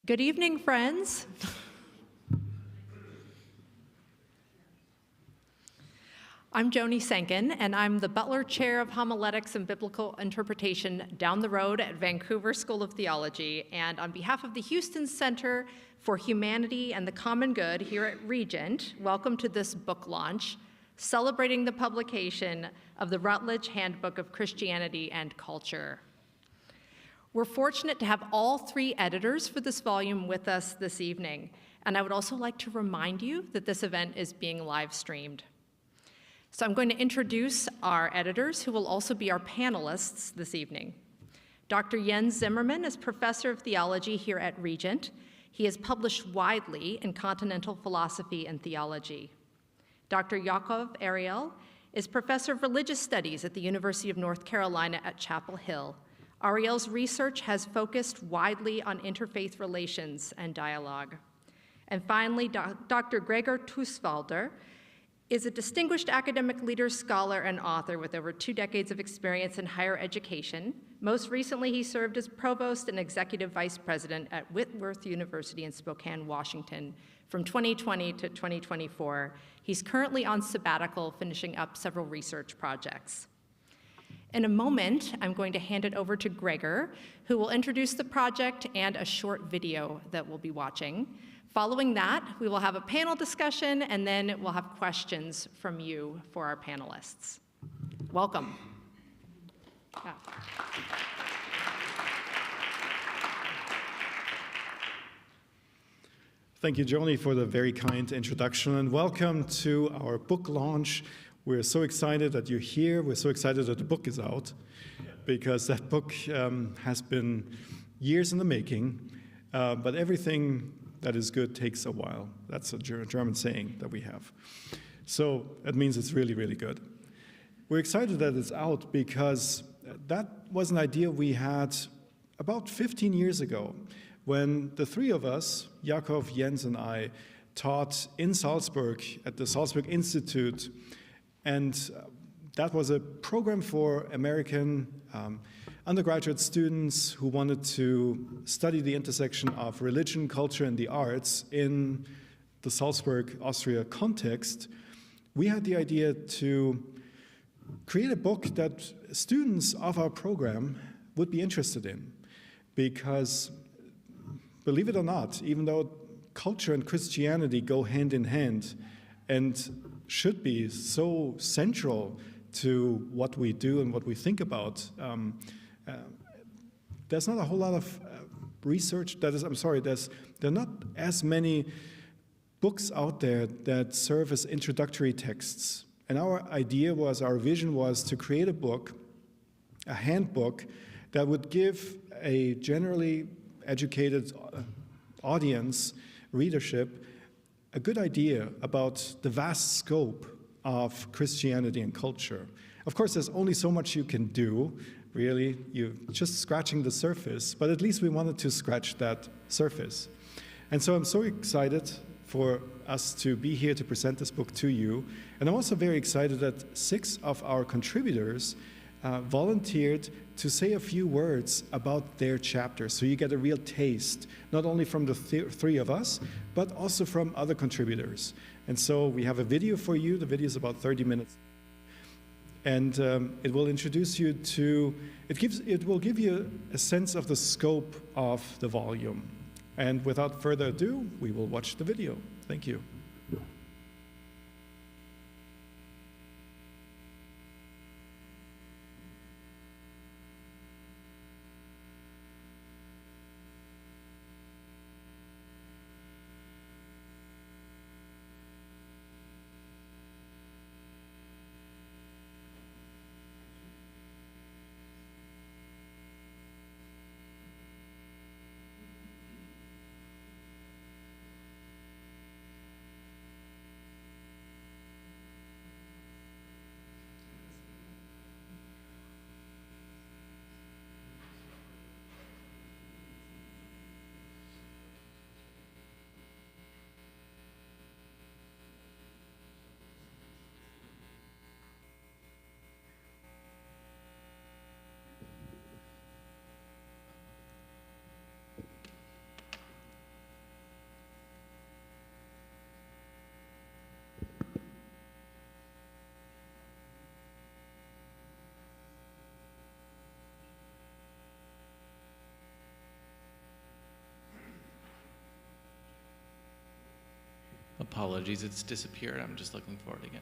Good evening, friends. I'm Joni Senkin, and I'm the Butler Chair of Homiletics and Biblical Interpretation down the road at Vancouver School of Theology. And on behalf of the Houston Center for Humanity and the Common Good here at Regent, welcome to this book launch, celebrating the publication of the Routledge Handbook of Christianity and Culture. We're fortunate to have all three editors for this volume with us this evening, and I would also like to remind you that this event is being live streamed. So I'm going to introduce our editors, who will also be our panelists this evening. Dr. Jens Zimmermann is professor of theology here at Regent. He has published widely in continental philosophy and theology. Dr. Yaakov Ariel is professor of religious studies at the University of North Carolina at Chapel Hill. Ariel's research has focused widely on interfaith relations and dialogue. And finally, Dr. Gregor Thuswaldner is a distinguished academic leader, scholar, and author with over 2 decades of experience in higher education. Most recently, he served as provost and executive vice president at Whitworth University in Spokane, Washington, from 2020 to 2024. He's currently on sabbatical, finishing up several research projects. In a moment, I'm going to hand it over to Gregor, who will introduce the project and a short video that we'll be watching. Following that, we will have a panel discussion, and then we'll have questions from you for our panelists. Welcome. Yeah. Thank you, Joni, for the very kind introduction, and welcome to our book launch. We're so excited that you're here. We're so excited that the book is out, because that book has been years in the making, but everything that is good takes a while. That's a German saying that we have. So that means it's really, really good. We're excited that it's out because that was an idea we had about 15 years ago when the three of us, Yaakov, Jens, and I, taught in Salzburg at the Salzburg Institute. And that was a program for American undergraduate students who wanted to study the intersection of religion, culture, and the arts in the Salzburg, Austria context. We had the idea to create a book that students of our program would be interested in, because, believe it or not, even though culture and Christianity go hand in hand and should be so central to what we do and what we think about, there's not a whole lot of research there are not as many books out there that serve as introductory texts. And our vision was to create a book, a handbook, that would give a generally educated audience, readership, a good idea about the vast scope of Christianity and culture. Of course, there's only so much you can do, really. You're just scratching the surface, but at least we wanted to scratch that surface. And so I'm so excited for us to be here to present this book to you. And I'm also very excited that 6 of our contributors volunteered to say a few words about their chapter, so you get a real taste, not only from the three of us, but also from other contributors. And so we have a video for you. The video is about 30 minutes. And it will introduce you to, it will give you a sense of the scope of the volume. And without further ado, we will watch the video. Thank you. Apologies, it's disappeared. I'm just looking for it again.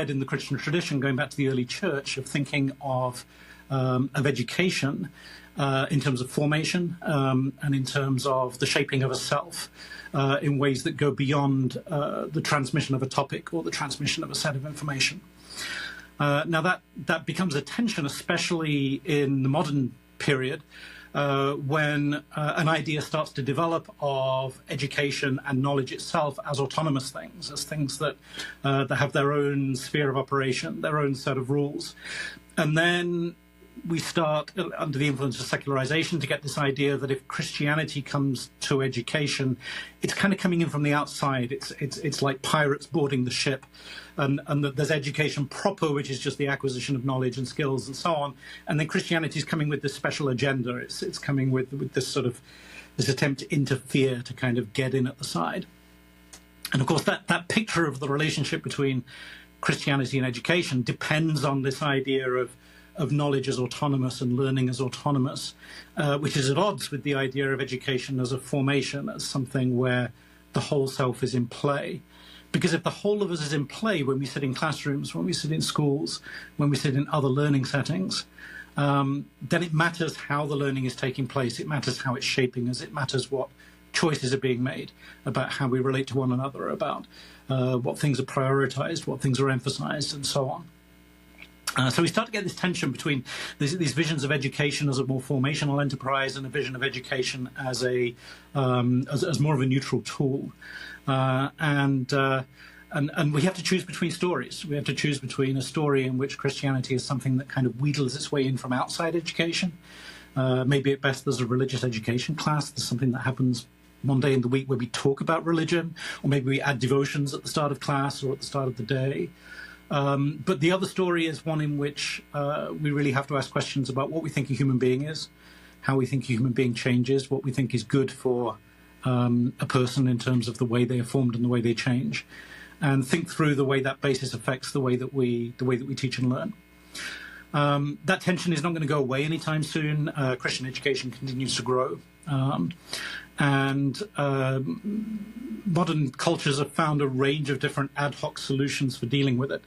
In the Christian tradition, going back to the early church, of thinking of education in terms of formation and in terms of the shaping of a self in ways that go beyond the transmission of a topic or the transmission of a set of information. Now that becomes a tension, especially in the modern period, when an idea starts to develop of education and knowledge itself as autonomous things, as things that have their own sphere of operation, their own set of rules. And then we start, under the influence of secularization, to get this idea that if Christianity comes to education, it's kind of coming in from the outside. It's like pirates boarding the ship, and that there's education proper, which is just the acquisition of knowledge and skills and so on. And then Christianity is coming with this special agenda. It's coming with this sort of this attempt to interfere, to kind of get in at the side. And of course, that picture of the relationship between Christianity and education depends on this idea of knowledge as autonomous and learning as autonomous, which is at odds with the idea of education as a formation, as something where the whole self is in play. Because if the whole of us is in play when we sit in classrooms, when we sit in schools, when we sit in other learning settings, then it matters how the learning is taking place. It matters how it's shaping us. It matters what choices are being made about how we relate to one another, about what things are prioritized, what things are emphasized, and so on. So we start to get this tension between these visions of education as a more formational enterprise and a vision of education as as more of a neutral tool, and we have to choose between stories. We have to choose between a story in which Christianity is something that kind of wheedles its way in from outside education. Maybe at best there's a religious education class. There's something that happens one day in the week where we talk about religion, or maybe we add devotions at the start of class or at the start of the day. But the other story is one in which we really have to ask questions about what we think a human being is, how we think a human being changes, what we think is good for a person in terms of the way they are formed and the way they change, and think through the way that basis affects the way that we teach and learn. That tension is not going to go away anytime soon. Christian education continues to grow. And modern cultures have found a range of different ad hoc solutions for dealing with it.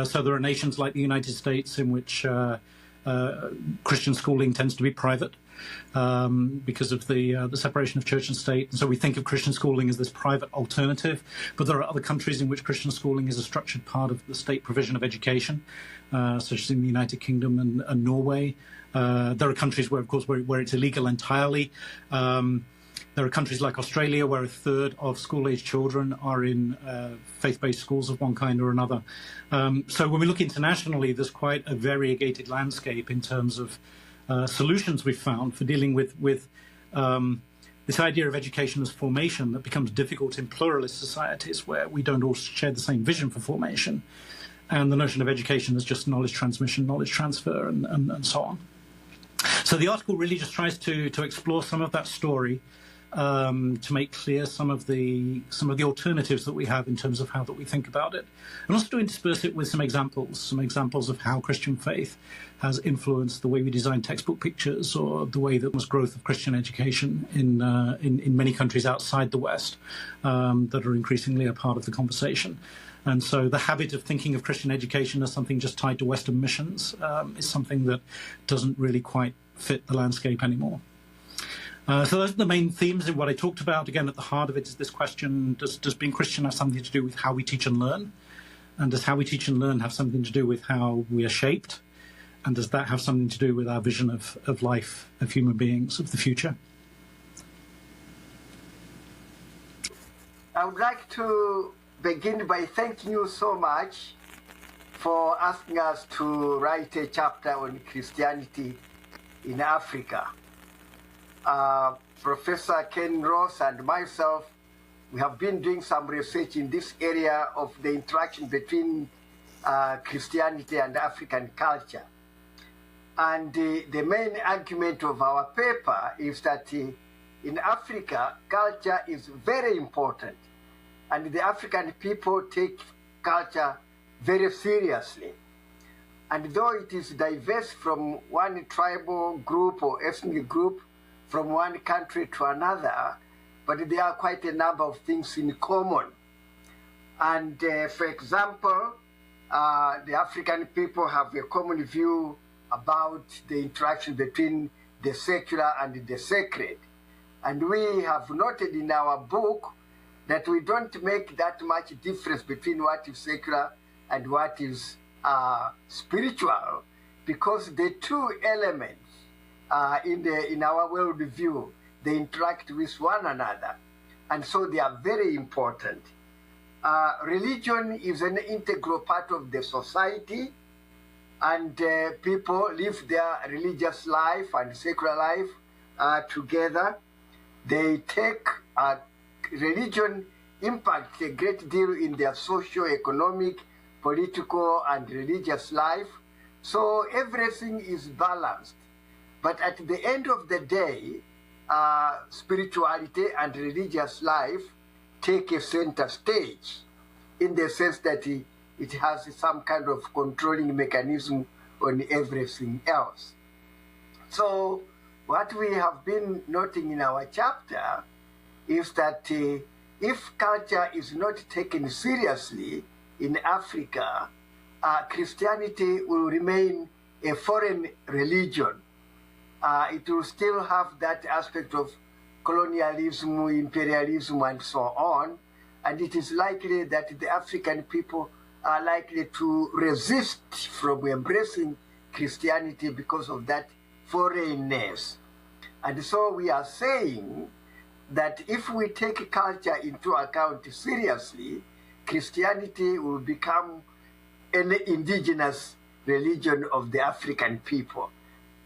So there are nations like the United States in which Christian schooling tends to be private because of the separation of church and state. And so we think of Christian schooling as this private alternative. But there are other countries in which Christian schooling is a structured part of the state provision of education, such as in the United Kingdom and Norway. There are countries where, of course, where it's illegal entirely. There are countries like Australia where a third of school-age children are in faith-based schools of one kind or another. So when we look internationally, there's quite a variegated landscape in terms of solutions we've found for dealing with this idea of education as formation that becomes difficult in pluralist societies where we don't all share the same vision for formation, and the notion of education as just knowledge transmission, knowledge transfer, and so on. So the article really just tries to explore some of that story, to make clear some of the alternatives that we have in terms of how that we think about it, and also to intersperse it with some examples of how Christian faith has influenced the way we design textbook pictures, or the way that was growth of Christian education in many countries outside the West, that are increasingly a part of the conversation. And so the habit of thinking of Christian education as something just tied to Western missions is something that doesn't really quite fit the landscape anymore. So those are the main themes in what I talked about. Again, at the heart of it is this question, does being Christian have something to do with how we teach and learn? And does how we teach and learn have something to do with how we are shaped? And does that have something to do with our vision of life, of human beings, of the future? I would like to begin by thanking you so much for asking us to write a chapter on Christianity in Africa. Professor Ken Ross and myself, we have been doing some research in this area of the interaction between Christianity and African culture. And the main argument of our paper is that in Africa, culture is very important. And the African people take culture very seriously. And though it is diverse from one tribal group or ethnic group, from one country to another, but there are quite a number of things in common. And for example, the African people have a common view about the interaction between the secular and the sacred. And we have noted in our book that we don't make that much difference between what is secular and what is spiritual, because the two elements in our worldview, they interact with one another. And so they are very important. Religion is an integral part of the society, and people live their religious life and secular life together. They take religion impacts a great deal in their socio-economic, political, and religious life. So everything is balanced. But at the end of the day, spirituality and religious life take a center stage, in the sense that it has some kind of controlling mechanism on everything else. So what we have been noting in our chapter is that if culture is not taken seriously in Africa, Christianity will remain a foreign religion. It will still have that aspect of colonialism, imperialism, and so on. And it is likely that the African people are likely to resist from embracing Christianity because of that foreignness. And so we are saying that if we take culture into account seriously, Christianity will become an indigenous religion of the African people.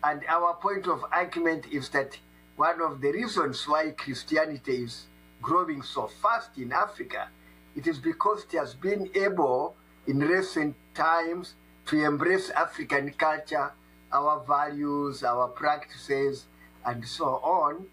And our point of argument is that one of the reasons why Christianity is growing so fast in Africa, it is because it has been able in recent times to embrace African culture, our values, our practices, and so on.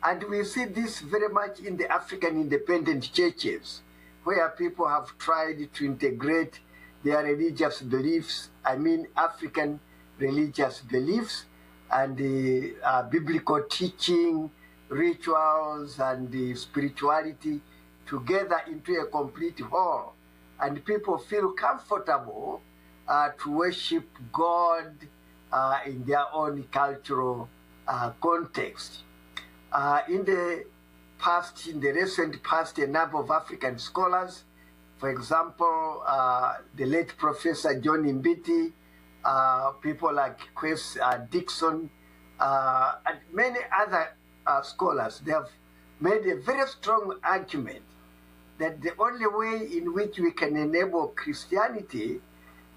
And we see this very much in the African independent churches, where people have tried to integrate their religious beliefs, African religious beliefs, and the biblical teaching, rituals, and the spirituality together into a complete whole. And people feel comfortable to worship God in their own cultural context. In the recent past, a number of African scholars, for example, the late Professor John Mbiti, people like Quest Dixon, and many other scholars, they have made a very strong argument that the only way in which we can enable Christianity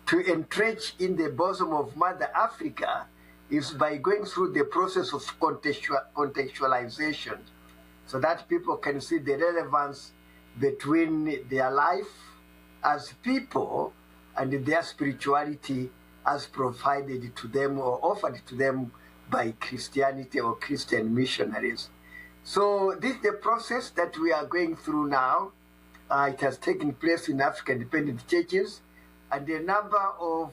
to entrench in the bosom of Mother Africa is by going through the process of contextualization, so that people can see the relevance between their life as people and their spirituality as provided to them or offered to them by Christianity or Christian missionaries. So this is the process that we are going through now. It has taken place in African independent churches, and a number of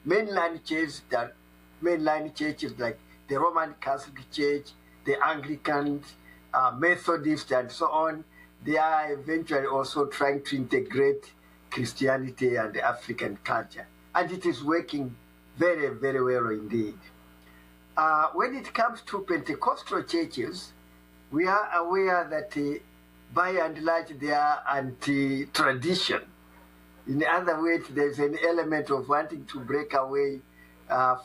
mainline churches like the Roman Catholic Church, the Anglican, Methodist, and so on, they are eventually also trying to integrate Christianity and African culture. And it is working very, very well indeed. When it comes to Pentecostal churches, we are aware that by and large they are anti-tradition. In other words, there's an element of wanting to break away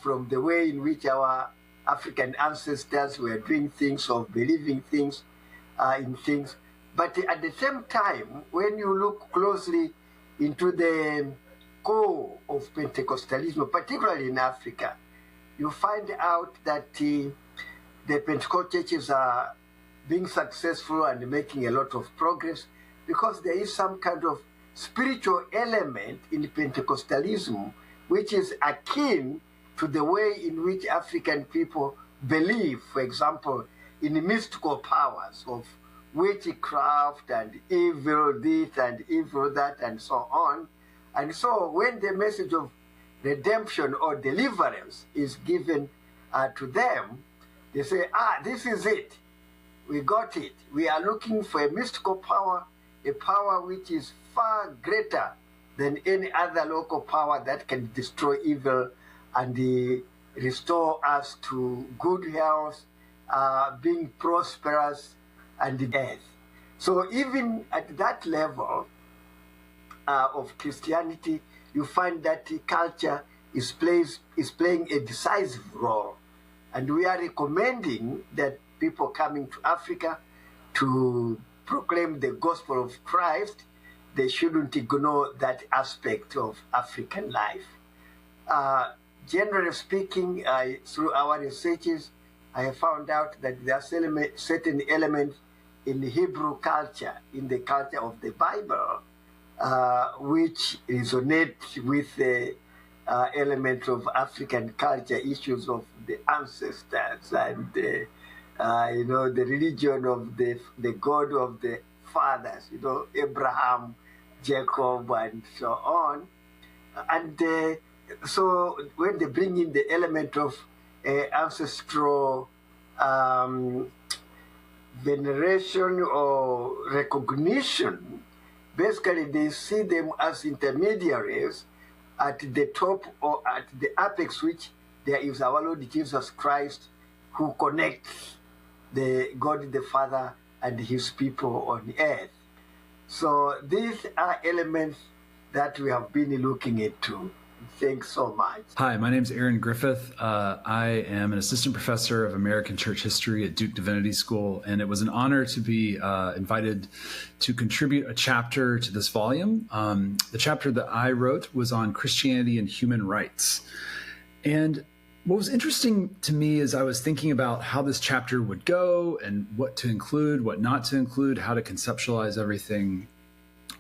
from the way in which our African ancestors were doing things or believing things in things. But at the same time, when you look closely into the core of Pentecostalism, particularly in Africa, you find out that the Pentecostal churches are being successful and making a lot of progress because there is some kind of spiritual element in Pentecostalism which is akin to the way in which African people believe, for example, in mystical powers of witchcraft and evil this and evil that and so on. And so when the message of redemption or deliverance is given to them, they say, this is it. We got it. We are looking for a mystical power, a power which is far greater than any other local power that can destroy evil and restore us to good health, being prosperous, and death. So even at that level of Christianity, you find that culture is playing a decisive role. And we are recommending that people coming to Africa to proclaim the gospel of Christ, they shouldn't ignore that aspect of African life. Generally speaking, through our researches, I have found out that there are certain elements in the Hebrew culture, in the culture of the Bible, which resonate with the element of African culture, issues of the ancestors and the religion of the God of the fathers, Abraham, Jacob, and so on. And so when they bring in the element of ancestral veneration or recognition, basically they see them as intermediaries at the top or at the apex, which there is our Lord Jesus Christ, who connects the God the Father and his people on earth. So these are elements that we have been looking into. Thanks so much. Hi, my name is Aaron Griffith. I am an assistant professor of American Church History at Duke Divinity School, and it was an honor to be invited to contribute a chapter to this volume. The chapter that I wrote was on Christianity and human rights. And what was interesting to me as I was thinking about how this chapter would go and what to include, what not to include, how to conceptualize everything,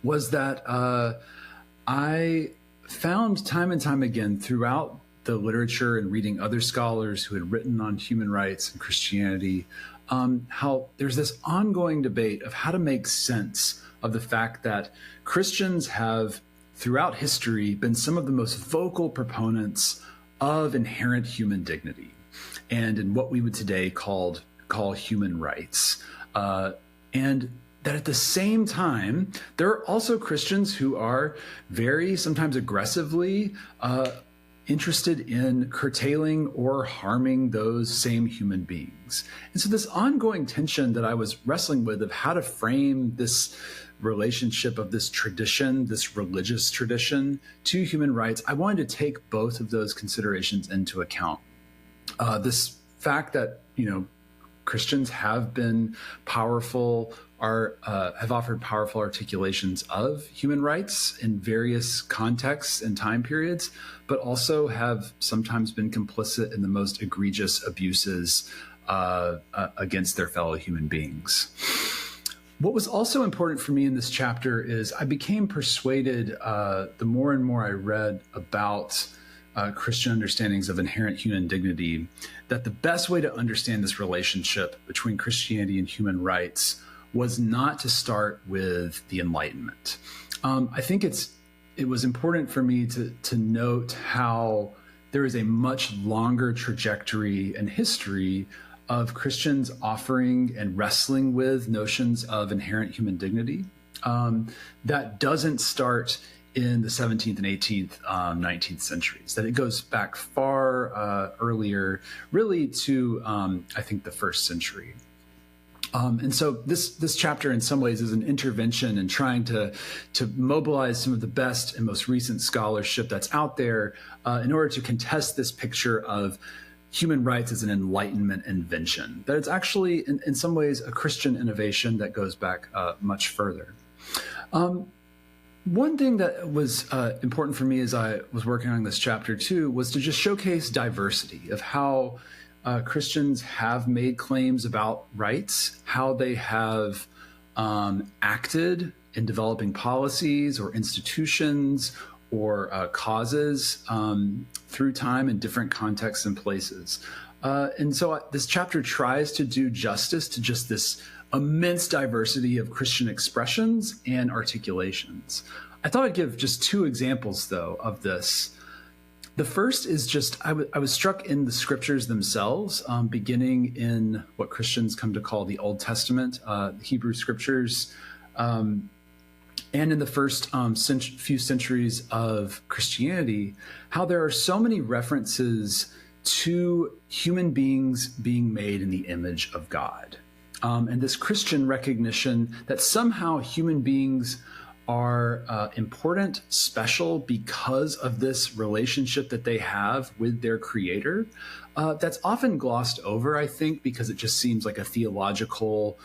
was that I found time and time again throughout the literature and reading other scholars who had written on human rights and Christianity, how there's this ongoing debate of how to make sense of the fact that Christians have, throughout history, been some of the most vocal proponents of inherent human dignity and in what we would today call human rights. And that at the same time, there are also Christians who are very, sometimes aggressively interested in curtailing or harming those same human beings. And so this ongoing tension that I was wrestling with of how to frame this relationship of this tradition, this religious tradition, to human rights, I wanted to take both of those considerations into account. This fact that, Christians have been powerful, have offered powerful articulations of human rights in various contexts and time periods, but also have sometimes been complicit in the most egregious abuses against their fellow human beings. What was also important for me in this chapter is I became persuaded the more and more I read about Christian understandings of inherent human dignity, that the best way to understand this relationship between Christianity and human rights was not to start with the Enlightenment. I think it was important for me to note how there is a much longer trajectory and history of Christians offering and wrestling with notions of inherent human dignity that doesn't start in the 17th and 18th, 19th centuries, that it goes back far earlier, really to, I think, the first century. And so this chapter in some ways is an intervention in trying to mobilize some of the best and most recent scholarship that's out there in order to contest this picture of human rights as an Enlightenment invention, that it's actually in some ways a Christian innovation that goes back much further. One thing that was important for me as I was working on this chapter too was to just showcase diversity of how Christians have made claims about rights, how they have acted in developing policies or institutions or causes through time in different contexts and places. And so this chapter tries to do justice to just this immense diversity of Christian expressions and articulations. I thought I'd give just two examples, though, of this. The first is just, I was struck in the scriptures themselves, beginning in what Christians come to call the Old Testament, the Hebrew scriptures, and in the first few centuries of Christianity, how there are so many references to human beings being made in the image of God. And this Christian recognition that somehow human beings are important, special because of this relationship that they have with their creator. That's often glossed over, I think, because it just seems like a theological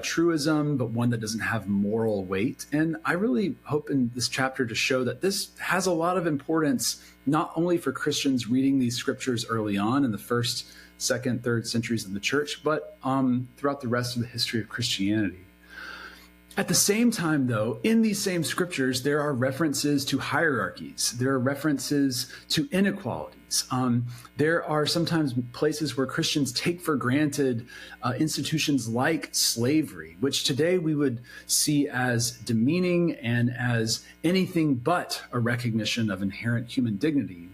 truism, but one that doesn't have moral weight. And I really hope in this chapter to show that this has a lot of importance, not only for Christians reading these scriptures early on in the first, second, third centuries of the church, but throughout the rest of the history of Christianity. At the same time, though, in these same scriptures, there are references to hierarchies. There are references to inequalities. There are sometimes places where Christians take for granted institutions like slavery, which today we would see as demeaning and as anything but a recognition of inherent human dignity.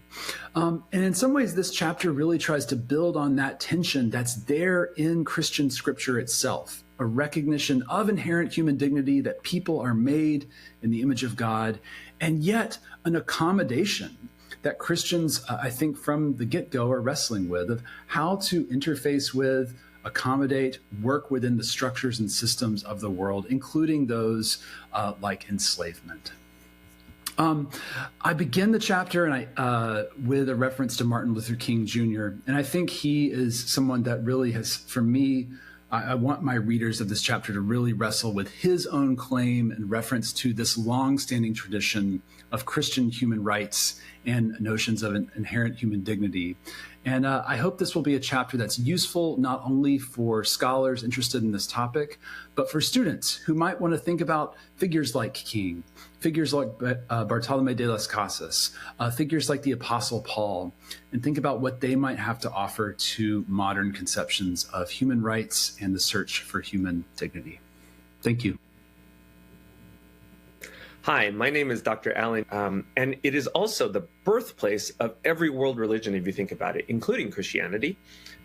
And in some ways, this chapter really tries to build on that tension that's there in Christian scripture itself. A recognition of inherent human dignity, that people are made in the image of God, and yet an accommodation that Christians, I think from the get-go, are wrestling with, of how to interface with, accommodate, work within the structures and systems of the world, including those like enslavement. I begin the chapter with a reference to Martin Luther King Jr., and I think he is someone that really has, for me, I want my readers of this chapter to really wrestle with his own claim in reference to this long-standing tradition of Christian human rights and notions of inherent human dignity. And I hope this will be a chapter that's useful not only for scholars interested in this topic, but for students who might want to think about figures like King, figures like Bartolomé de las Casas, figures like the Apostle Paul, and think about what they might have to offer to modern conceptions of human rights and the search for human dignity. Thank you. Hi, my name is Dr. Allen, and it is also the birthplace of every world religion, if you think about it, including Christianity,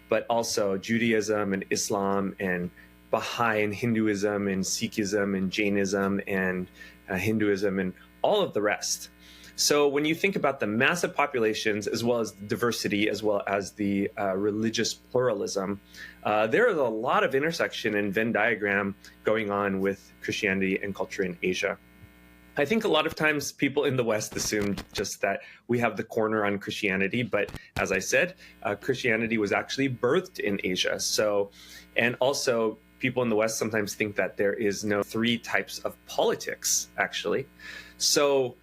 but also Judaism and Islam and Baha'i and Hinduism and Sikhism and Jainism and Hinduism and all of the rest. So when you think about the massive populations, as well as the diversity, as well as the religious pluralism, there is a lot of intersection and Venn diagram going on with Christianity and culture in Asia. I think a lot of times people in the West assume just that we have the corner on Christianity, but as I said, Christianity was actually birthed in Asia. So, and also people in the West sometimes think that there is no three types of politics, actually. So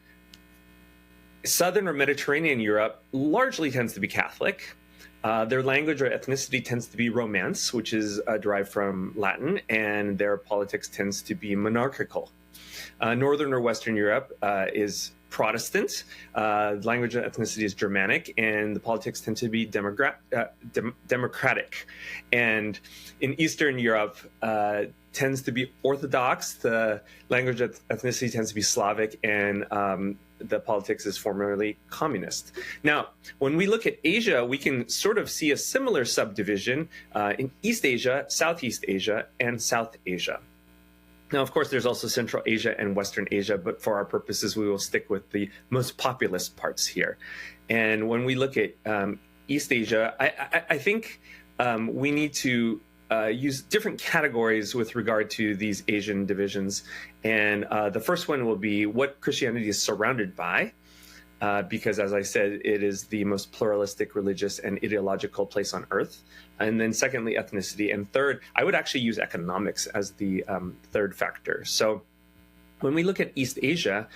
Southern or Mediterranean Europe largely tends to be Catholic. Their language or ethnicity tends to be Romance, which is derived from Latin, and their politics tends to be monarchical. Northern or Western Europe is Protestant. Language and ethnicity is Germanic, and the politics tend to be democratic. And in Eastern Europe, tends to be Orthodox. The language and ethnicity tends to be Slavic, and the politics is formerly communist. Now, when we look at Asia, we can sort of see a similar subdivision in East Asia, Southeast Asia, and South Asia. Now, of course, there's also Central Asia and Western Asia, but for our purposes, we will stick with the most populous parts here. And when we look at East Asia, I think we need to use different categories with regard to these Asian divisions. And the first one will be what Christianity is surrounded by, because, as I said, it is the most pluralistic, religious, and ideological place on earth. And then secondly, ethnicity. And third, I would actually use economics as the third factor. So when we look at East Asia,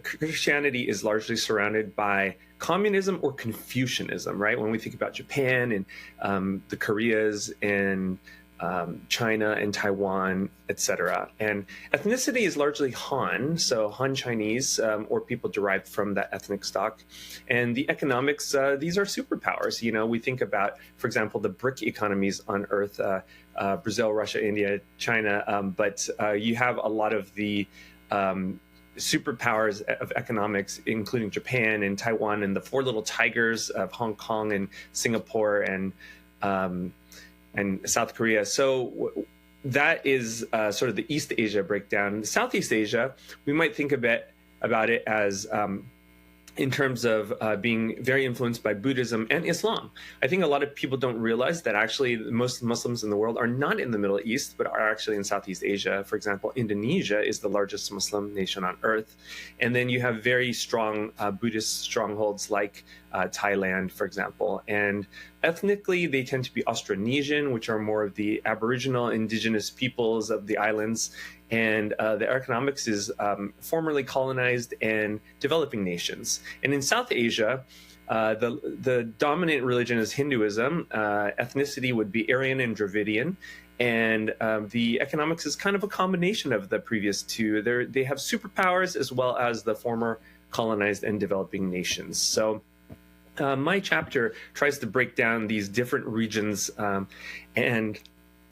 Christianity is largely surrounded by communism or Confucianism, right? When we think about Japan and the Koreas and China and Taiwan, etc. And ethnicity is largely Han, so Han Chinese, or people derived from that ethnic stock. And the economics, these are superpowers. You know, we think about, for example, the BRIC economies on Earth, Brazil, Russia, India, China, but you have a lot of the superpowers of economics, including Japan and Taiwan and the four little tigers of Hong Kong and Singapore and South Korea. So that is sort of the East Asia breakdown. Southeast Asia, we might think a bit about it as in terms of being very influenced by Buddhism and Islam. I think a lot of people don't realize that actually most Muslims in the world are not in the Middle East, but are actually in Southeast Asia. For example, Indonesia is the largest Muslim nation on earth. And then you have very strong Buddhist strongholds like Thailand, for example. And ethnically, they tend to be Austronesian, which are more of the Aboriginal indigenous peoples of the islands. And the economics is formerly colonized and developing nations. And in South Asia, the dominant religion is Hinduism. Ethnicity would be Aryan and Dravidian. And the economics is kind of a combination of the previous two. They have superpowers as well as the former colonized and developing nations. So my chapter tries to break down these different regions and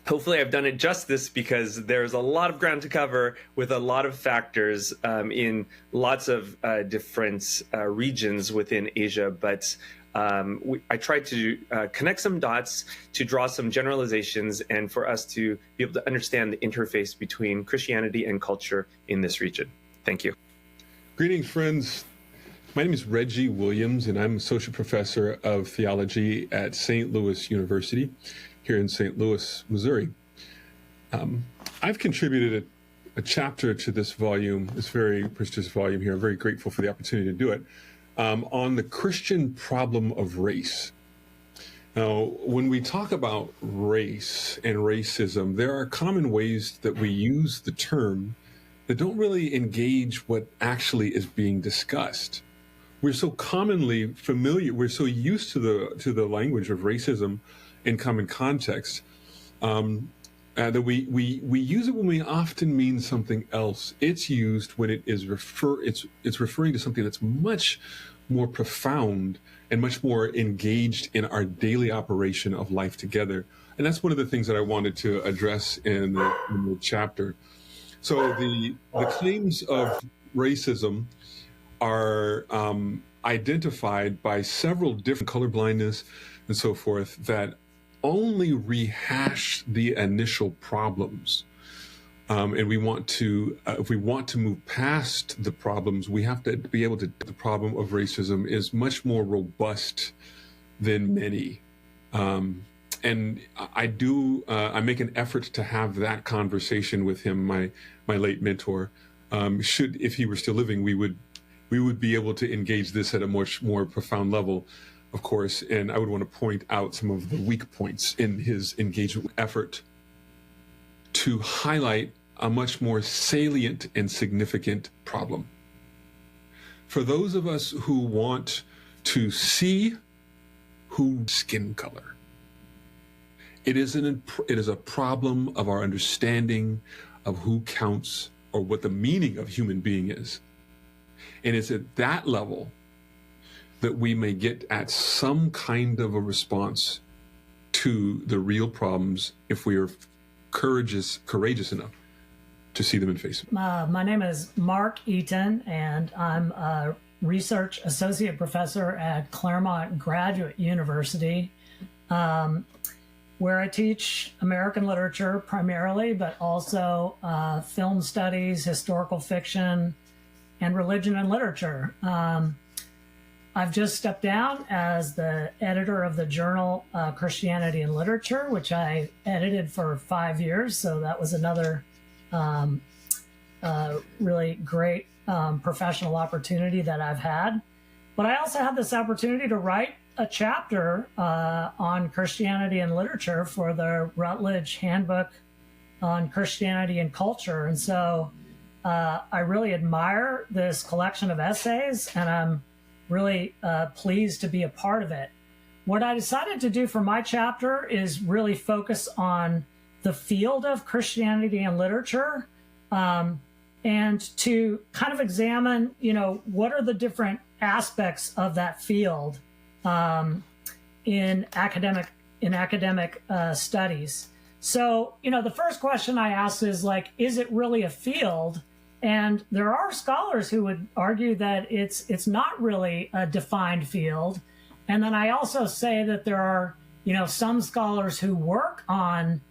hopefully I've done it justice, because there's a lot of ground to cover with a lot of factors in lots of different regions within Asia. But I tried to connect some dots to draw some generalizations and for us to be able to understand the interface between Christianity and culture in this region. Thank you. Greetings, friends. My name is Reggie Williams, and I'm Associate Professor of Theology at St. Louis University here in St. Louis, Missouri. I've contributed a chapter to this volume, this very prestigious volume here. I'm very grateful for the opportunity to do it, on the Christian problem of race. Now, when we talk about race and racism, there are common ways that we use the term that don't really engage what actually is being discussed. We're so commonly familiar, we're so used to the language of racism in common context, that we use it when we often mean something else. It's used when it is it's referring to something that's much more profound and much more engaged in our daily operation of life together. And that's one of the things that I wanted to address in the chapter. So the claims of racism are identified by several different colorblindness and so forth that only rehash the initial problems. And we want to, if we want to move past the problems, we have to be able to, the problem of racism is much more robust than many. And I make an effort to have that conversation with him, my late mentor. If he were still living, we would be able to engage this at a much more profound level, of course, and I would want to point out some of the weak points in his engagement effort to highlight a much more salient and significant problem. For those of us who want to see whose skin color, it is a problem of our understanding of who counts or what the meaning of human being is. And it's at that level that we may get at some kind of a response to the real problems if we are courageous enough to see them and face them. My name is Mark Eaton, and I'm a research associate professor at Claremont Graduate University, where I teach American literature primarily, but also film studies, historical fiction, and religion and literature. I've just stepped down as the editor of the journal Christianity and Literature, which I edited for 5 years. So that was another really great professional opportunity that I've had. But I also had this opportunity to write a chapter on Christianity and Literature for the Routledge Handbook on Christianity and Culture. And so I really admire this collection of essays, and I'm really pleased to be a part of it. What I decided to do for my chapter is really focus on the field of Christianity and literature, and to kind of examine, what are the different aspects of that field in academic studies. So, the first question I asked is is it really a field? And there are scholars who would argue that it's not really a defined field. And then I also say that there are, some scholars who work on,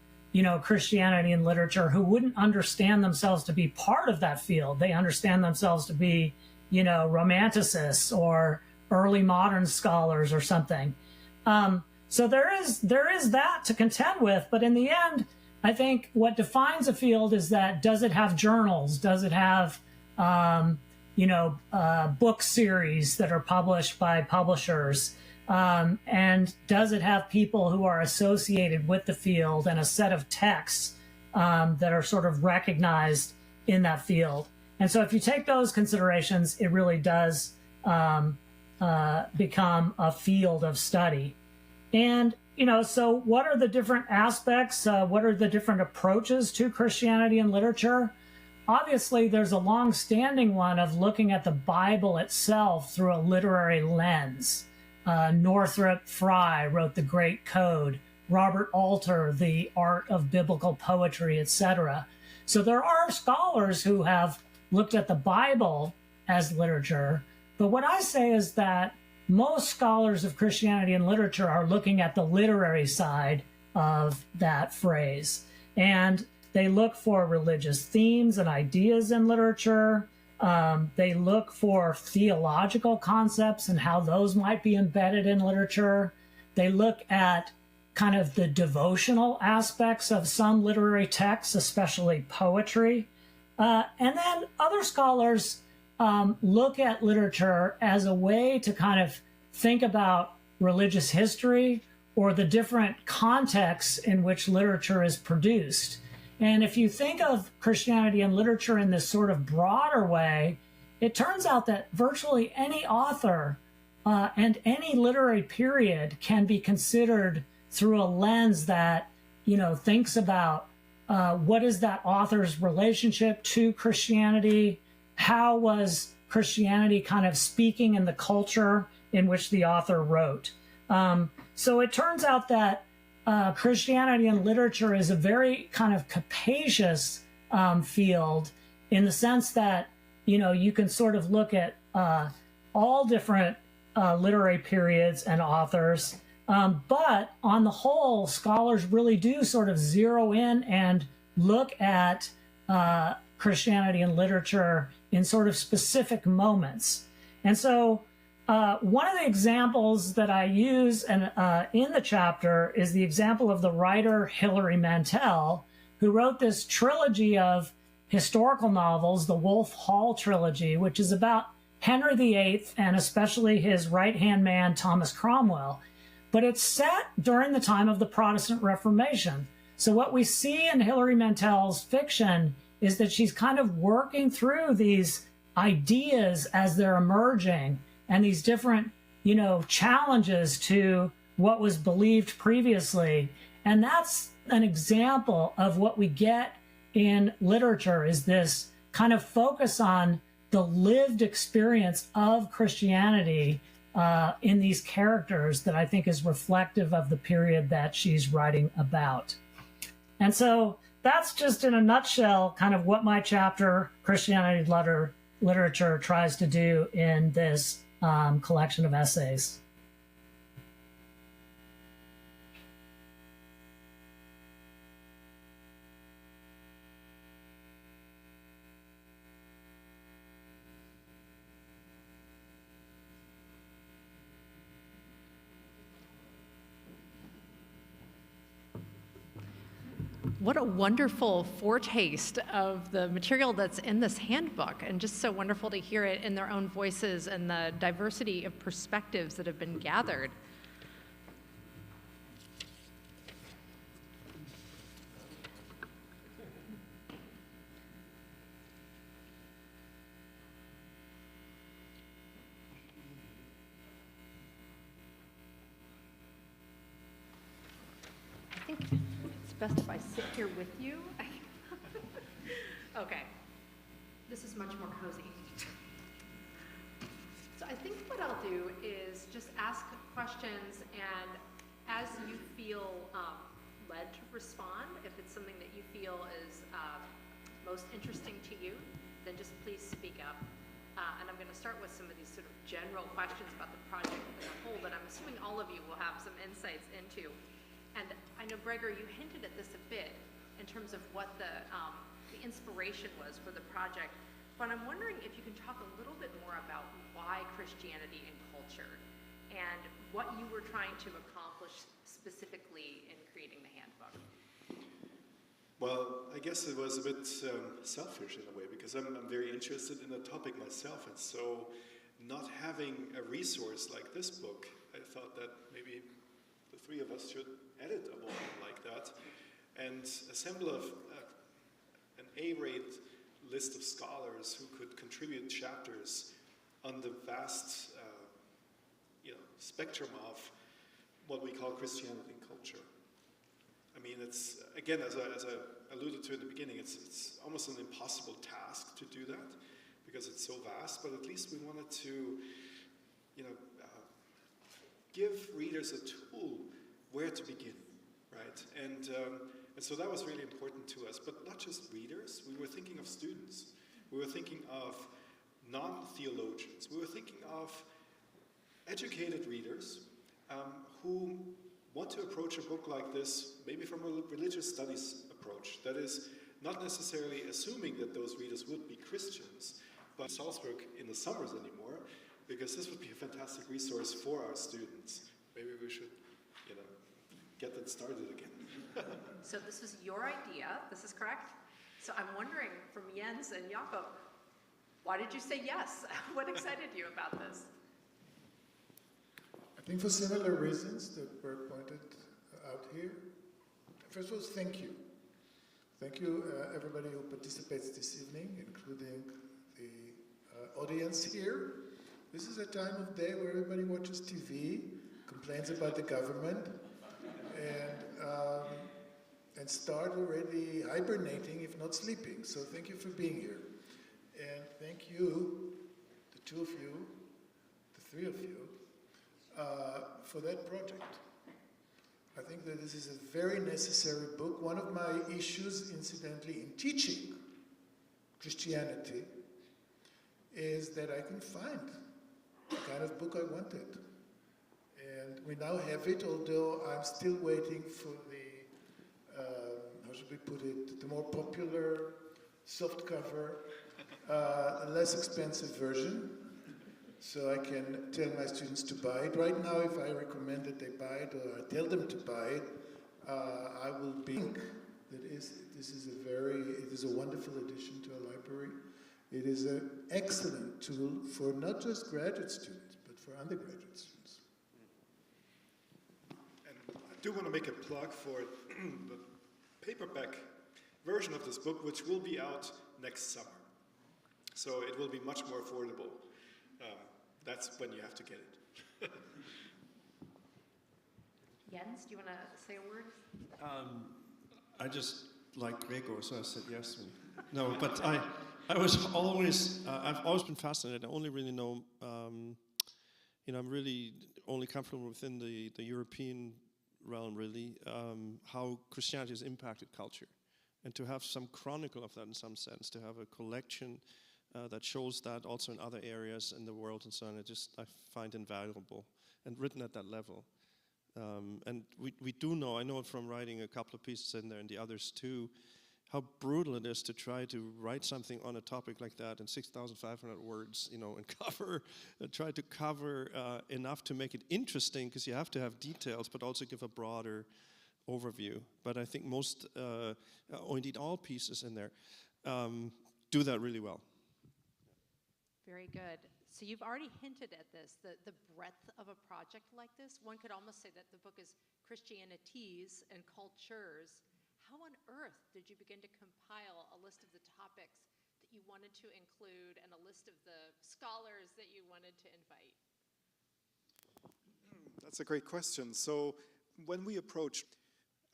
Christianity and literature who wouldn't understand themselves to be part of that field. They understand themselves to be, romanticists or early modern scholars or something. So there is that to contend with. But in the end, I think what defines a field is that, does it have journals? Does it have, book series that are published by publishers? And does it have people who are associated with the field and a set of texts that are sort of recognized in that field? And so if you take those considerations, it really does become a field of study. And so what are the different aspects? What are the different approaches to Christianity and literature? Obviously, there's a long-standing one of looking at the Bible itself through a literary lens. Northrop Frye wrote The Great Code. Robert Alter, The Art of Biblical Poetry, etc. So there are scholars who have looked at the Bible as literature. But what I say is that most scholars of Christianity and literature are looking at the literary side of that phrase. And they look for religious themes and ideas in literature. They look for theological concepts and how those might be embedded in literature. They look at kind of the devotional aspects of some literary texts, especially poetry. And then other scholars look at literature as a way to kind of think about religious history or the different contexts in which literature is produced. And if you think of Christianity and literature in this sort of broader way, it turns out that virtually any author and any literary period can be considered through a lens that, thinks about what is that author's relationship to Christianity. How was Christianity kind of speaking in the culture in which the author wrote? So it turns out that Christianity and literature is a very kind of capacious field, in the sense that, you can sort of look at all different literary periods and authors. But on the whole, scholars really do sort of zero in and look at Christianity and literature in sort of specific moments. And so one of the examples that I use in the chapter is the example of the writer Hilary Mantel, who wrote this trilogy of historical novels, the Wolf Hall trilogy, which is about Henry VIII and especially his right-hand man, Thomas Cromwell. But it's set during the time of the Protestant Reformation. So what we see in Hilary Mantel's fiction is that she's kind of working through these ideas as they're emerging, and these different, challenges to what was believed previously. And that's an example of what we get in literature, is this kind of focus on the lived experience of Christianity in these characters that I think is reflective of the period that she's writing about. And so that's just in a nutshell kind of what my chapter, Christianity Literature, tries to do in this collection of essays. What a wonderful foretaste of the material that's in this handbook, and just so wonderful to hear it in their own voices and the diversity of perspectives that have been gathered. I think it's best if I sit here with you. Okay. This is much more cozy. So I think what I'll do is just ask questions, and as you feel led to respond, if it's something that you feel is most interesting to you, then just please speak up. And I'm going to start with some of these sort of general questions about the project as a whole that I'm assuming all of you will have some insights into. And I know, Gregor, you hinted at this a bit in terms of what the inspiration was for the project, but I'm wondering if you can talk a little bit more about why Christianity and culture and what you were trying to accomplish specifically in creating the handbook. Well, I guess it was a bit selfish in a way, because I'm very interested in the topic myself, and so not having a resource like this book, I thought that maybe the three of us should edit a volume like that and assemble an A-rate list of scholars who could contribute chapters on the vast spectrum of what we call Christianity and culture. I mean, it's, again, as I alluded to in the beginning, it's almost an impossible task to do that because it's so vast, but at least we wanted to, give readers a tool where to begin, right? And so that was really important to us, but not just readers. We were thinking of students. We were thinking of non-theologians. We were thinking of educated readers who want to approach a book like this, maybe from a religious studies approach. That is, not necessarily assuming that those readers would be Christians, but Salzburg in the summers anymore, because this would be a fantastic resource for our students. Maybe we should, get that started again. So this was your idea, this is correct? So I'm wondering, from Jens and Yaakov, why did you say yes? What excited you about this? I think for similar reasons that were pointed out here. First of all, thank you. Thank you, everybody who participates this evening, including the audience here. This is a time of day where everybody watches TV, complains about the government, and start already hibernating, if not sleeping. So thank you for being here. And thank you, the two of you, the three of you, for that project. I think that this is a very necessary book. One of my issues, incidentally, in teaching Christianity is that I can find the kind of book I wanted. And we now have it, although I'm still waiting for the, how should we put it, the more popular, softcover, less expensive version, so I can tell my students to buy it. Right now, if I recommend that they buy it, or I tell them to buy it, I will think that this is a wonderful addition to our library. It is an excellent tool for not just graduate students, but for undergraduate students. And I do want to make a plug for the paperback version of this book, which will be out next summer. So it will be much more affordable. That's when you have to get it. Jens, do you want to say a word? I just like Gregor, so I said yes. No, but I've always been fascinated. I only really know, I'm really only comfortable within the European realm, really, how Christianity has impacted culture. And to have some chronicle of that in some sense, to have a collection that shows that also in other areas in the world and so on, I find invaluable and written at that level. And we do know, I know it from writing a couple of pieces in there and the others too, how brutal it is to try to write something on a topic like that in 6,500 words, and try to cover enough to make it interesting, because you have to have details, but also give a broader overview. But I think most, or indeed all pieces in there, do that really well. Very good. So you've already hinted at this, the breadth of a project like this. One could almost say that the book is Christianities and cultures. How on earth did you begin to compile a list of the topics that you wanted to include and a list of the scholars that you wanted to invite? That's a great question. So when we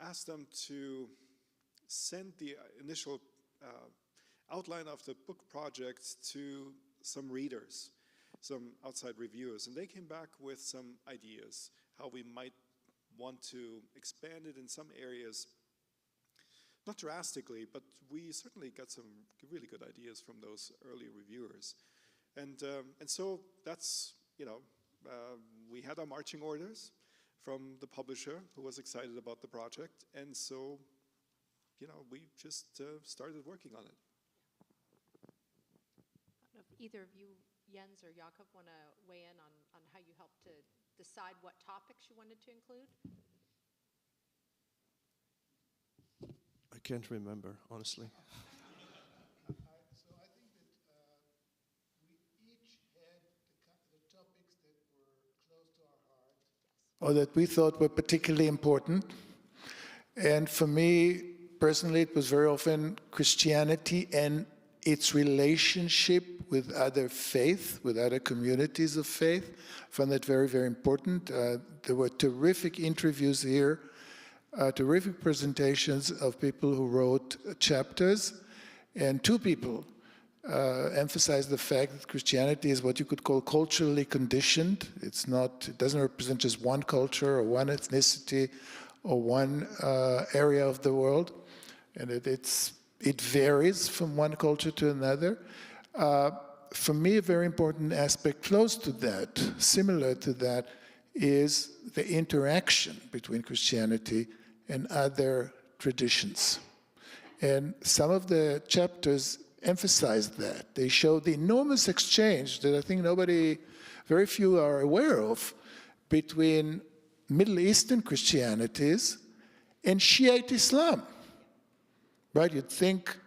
asked them to send the initial outline of the book project to some readers, some outside reviewers, and they came back with some ideas how we might want to expand it in some areas. Not drastically, but we certainly got some really good ideas from those early reviewers. And so that's, we had our marching orders from the publisher who was excited about the project. And so, we just started working on it. I don't know if either of you, Jens or Yaakov, want to weigh in on how you helped to decide what topics you wanted to include? I can't remember, honestly. So I think that we each had the topics that were close to our heart, or that we thought were particularly important. And for me, personally, it was very often Christianity and its relationship with other faith, with other communities of faith. I found that very, very important. There were terrific interviews here, terrific presentations of people who wrote chapters, and two people emphasized the fact that Christianity is what you could call culturally conditioned. It doesn't represent just one culture or one ethnicity or one area of the world, and it varies from one culture to another. For me, a very important aspect close to that, similar to that, is the interaction between Christianity and other traditions. And some of the chapters emphasize that. They show the enormous exchange that I think very few are aware of, between Middle Eastern Christianities and Shiite Islam. Right? You'd think,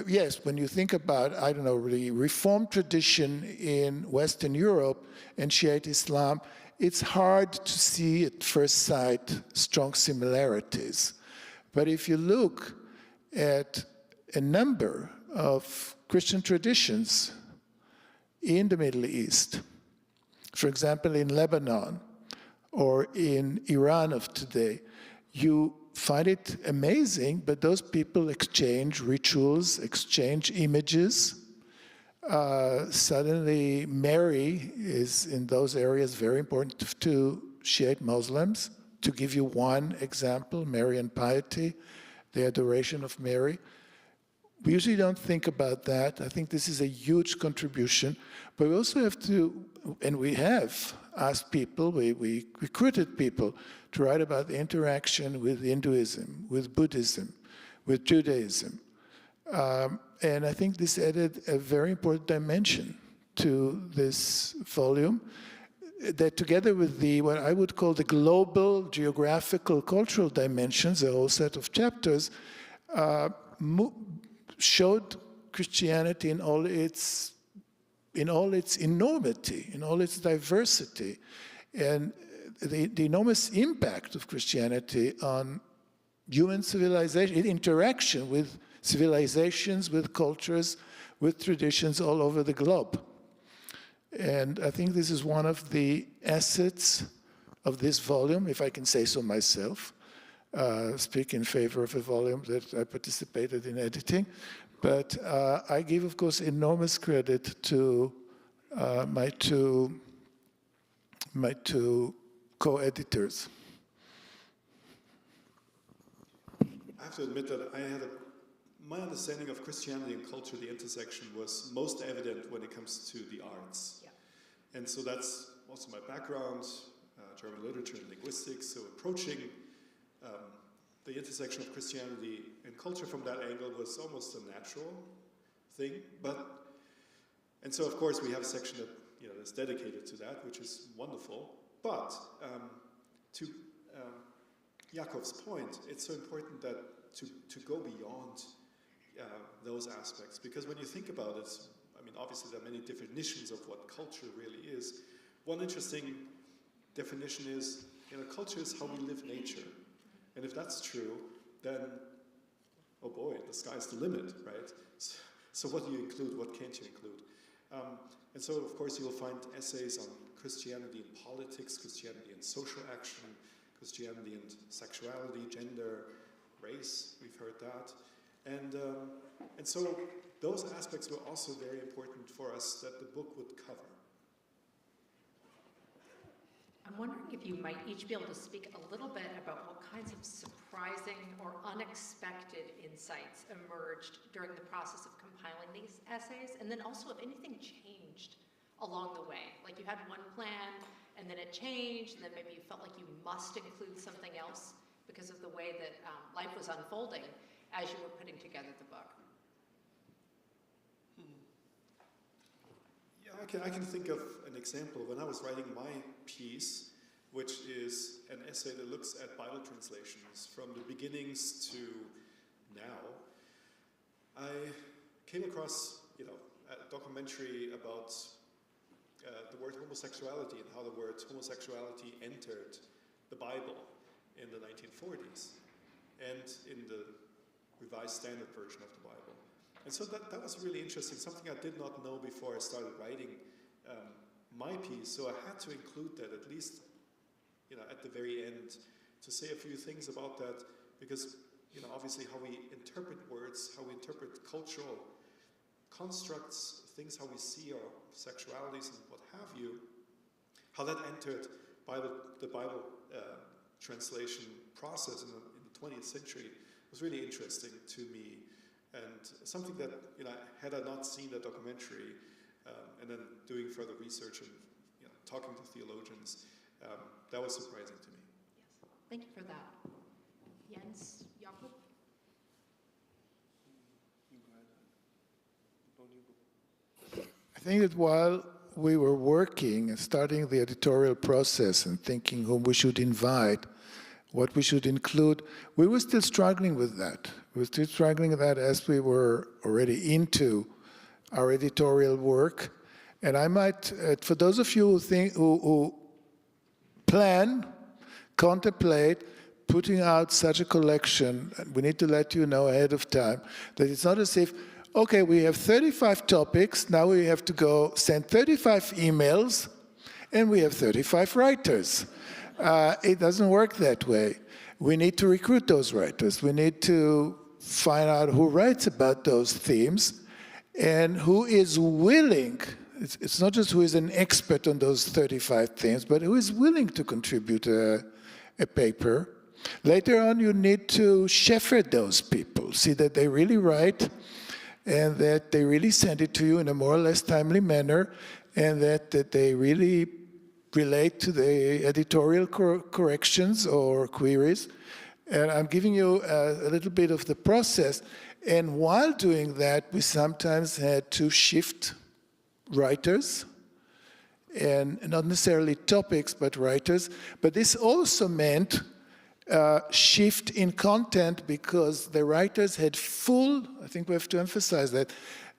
yes, when you think about, the Reformed tradition in Western Europe and Shiite Islam, it's hard to see at first sight strong similarities. But if you look at a number of Christian traditions in the Middle East, for example, in Lebanon or in Iran of today, you find it amazing, but those people exchange rituals, exchange images. Suddenly, Mary is in those areas very important to Shiite Muslims. To give you one example, Marian piety, the adoration of Mary. We usually don't think about that. I think this is a huge contribution. But we also have to, and we have asked people, we recruited people to write about the interaction with Hinduism, with Buddhism, with Judaism. And I think this added a very important dimension to this volume, that together with what I would call the global, geographical, cultural dimensions, a whole set of chapters, showed Christianity in all its enormity, in all its diversity, and the enormous impact of Christianity on human civilization, in interaction with civilizations, with cultures, with traditions all over the globe. And I think this is one of the assets of this volume, if I can say so myself, speak in favor of a volume that I participated in editing. But I give, of course, enormous credit to my two co-editors. I have to admit that my understanding of Christianity and culture, the intersection, was most evident when it comes to the arts. Yeah. And so that's also my background, German literature and linguistics, so approaching the intersection of Christianity and culture from that angle was almost a natural thing. And so of course we have a section that is dedicated to that, which is wonderful. But to Yaakov's point, it's so important that to go beyond those aspects, because when you think about it, I mean, obviously there are many definitions of what culture really is. One interesting definition is, culture is how we live nature. And if that's true, then, oh boy, the sky's the limit, right? So what do you include, what can't you include? And so, of course, you'll find essays on Christianity and politics, Christianity and social action, Christianity and sexuality, gender, race, we've heard that. And so those aspects were also very important for us that the book would cover. I'm wondering if you might each be able to speak a little bit about what kinds of surprising or unexpected insights emerged during the process of compiling these essays, and then also if anything changed along the way. Like you had one plan, and then it changed, and then maybe you felt like you must include something else because of the way that life was unfolding as you were putting together the book. I can think of an example. When I was writing my piece, which is an essay that looks at Bible translations from the beginnings to now, I came across, a documentary about the word homosexuality and how the word homosexuality entered the Bible in the 1940s and in the Revised Standard Version of the Bible. And so that was really interesting, something I did not know before I started writing my piece, so I had to include that at least, at the very end, to say a few things about that, because, obviously how we interpret words, how we interpret cultural constructs, things how we see our sexualities and what have you, how that entered the Bible translation process in the 20th century was really interesting to me. And something that, had I not seen that documentary, and then doing further research and talking to theologians, that was surprising to me. Yes, thank you for that. Jens, Yaakov? I think that while we were working and starting the editorial process and thinking whom we should invite, what we should include, we were still struggling with that. We were still struggling with that as we were already into our editorial work. And I might, for those of you who plan, contemplate putting out such a collection, we need to let you know ahead of time that it's not as if, okay, we have 35 topics, now we have to go send 35 emails, and we have 35 writers. It doesn't work that way. We need to recruit those writers. We need to find out who writes about those themes and who is willing, it's not just who is an expert on those 35 themes, but who is willing to contribute a paper. Later on, you need to shepherd those people, see that they really write and that they really send it to you in a more or less timely manner, and that they really relate to the editorial corrections or queries. And I'm giving you a little bit of the process. And while doing that, we sometimes had to shift writers, and not necessarily topics, but writers. But this also meant shift in content, because the writers had full, I think we have to emphasize that,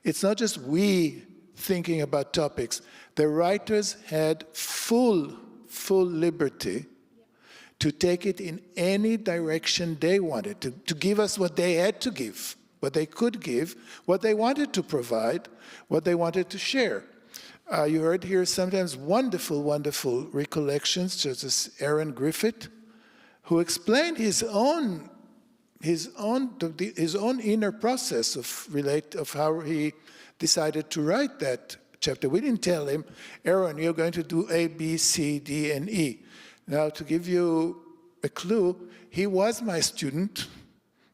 it's not just we thinking about topics. The writers had full liberty to take it in any direction they wanted, to give us what they had to give, what they could give, what they wanted to provide, what they wanted to share. You heard here sometimes wonderful recollections, such as Aaron Griffith, who explained his own inner process of how he decided to write that chapter. We didn't tell him, Aaron, you're going to do A, B, C, D, and E. Now, to give you a clue, he was my student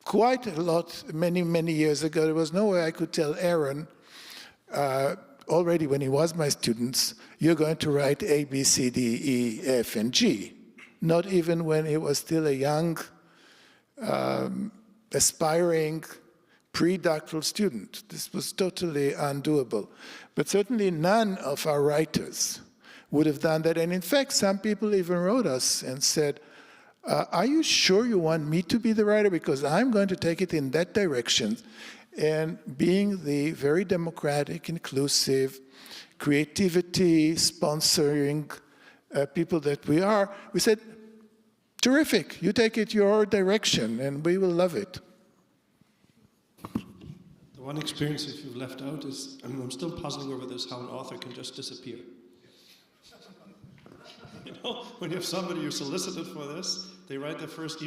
quite a lot, many, many years ago. There was no way I could tell Aaron, already when he was my student, you're going to write A, B, C, D, E, F, and G. Not even when he was still a young, aspiring, pre-doctoral student. This was totally undoable. But certainly none of our writers would have done that. And in fact, some people even wrote us and said, are you sure you want me to be the writer? Because I'm going to take it in that direction. And being the very democratic, inclusive, creativity, sponsoring people that we are, we said, terrific, you take it your direction, and we will love it. The one experience, if you've left out, is I'm still puzzling over this, how an author can just disappear. You know, when you have somebody you're solicited for this, they write their first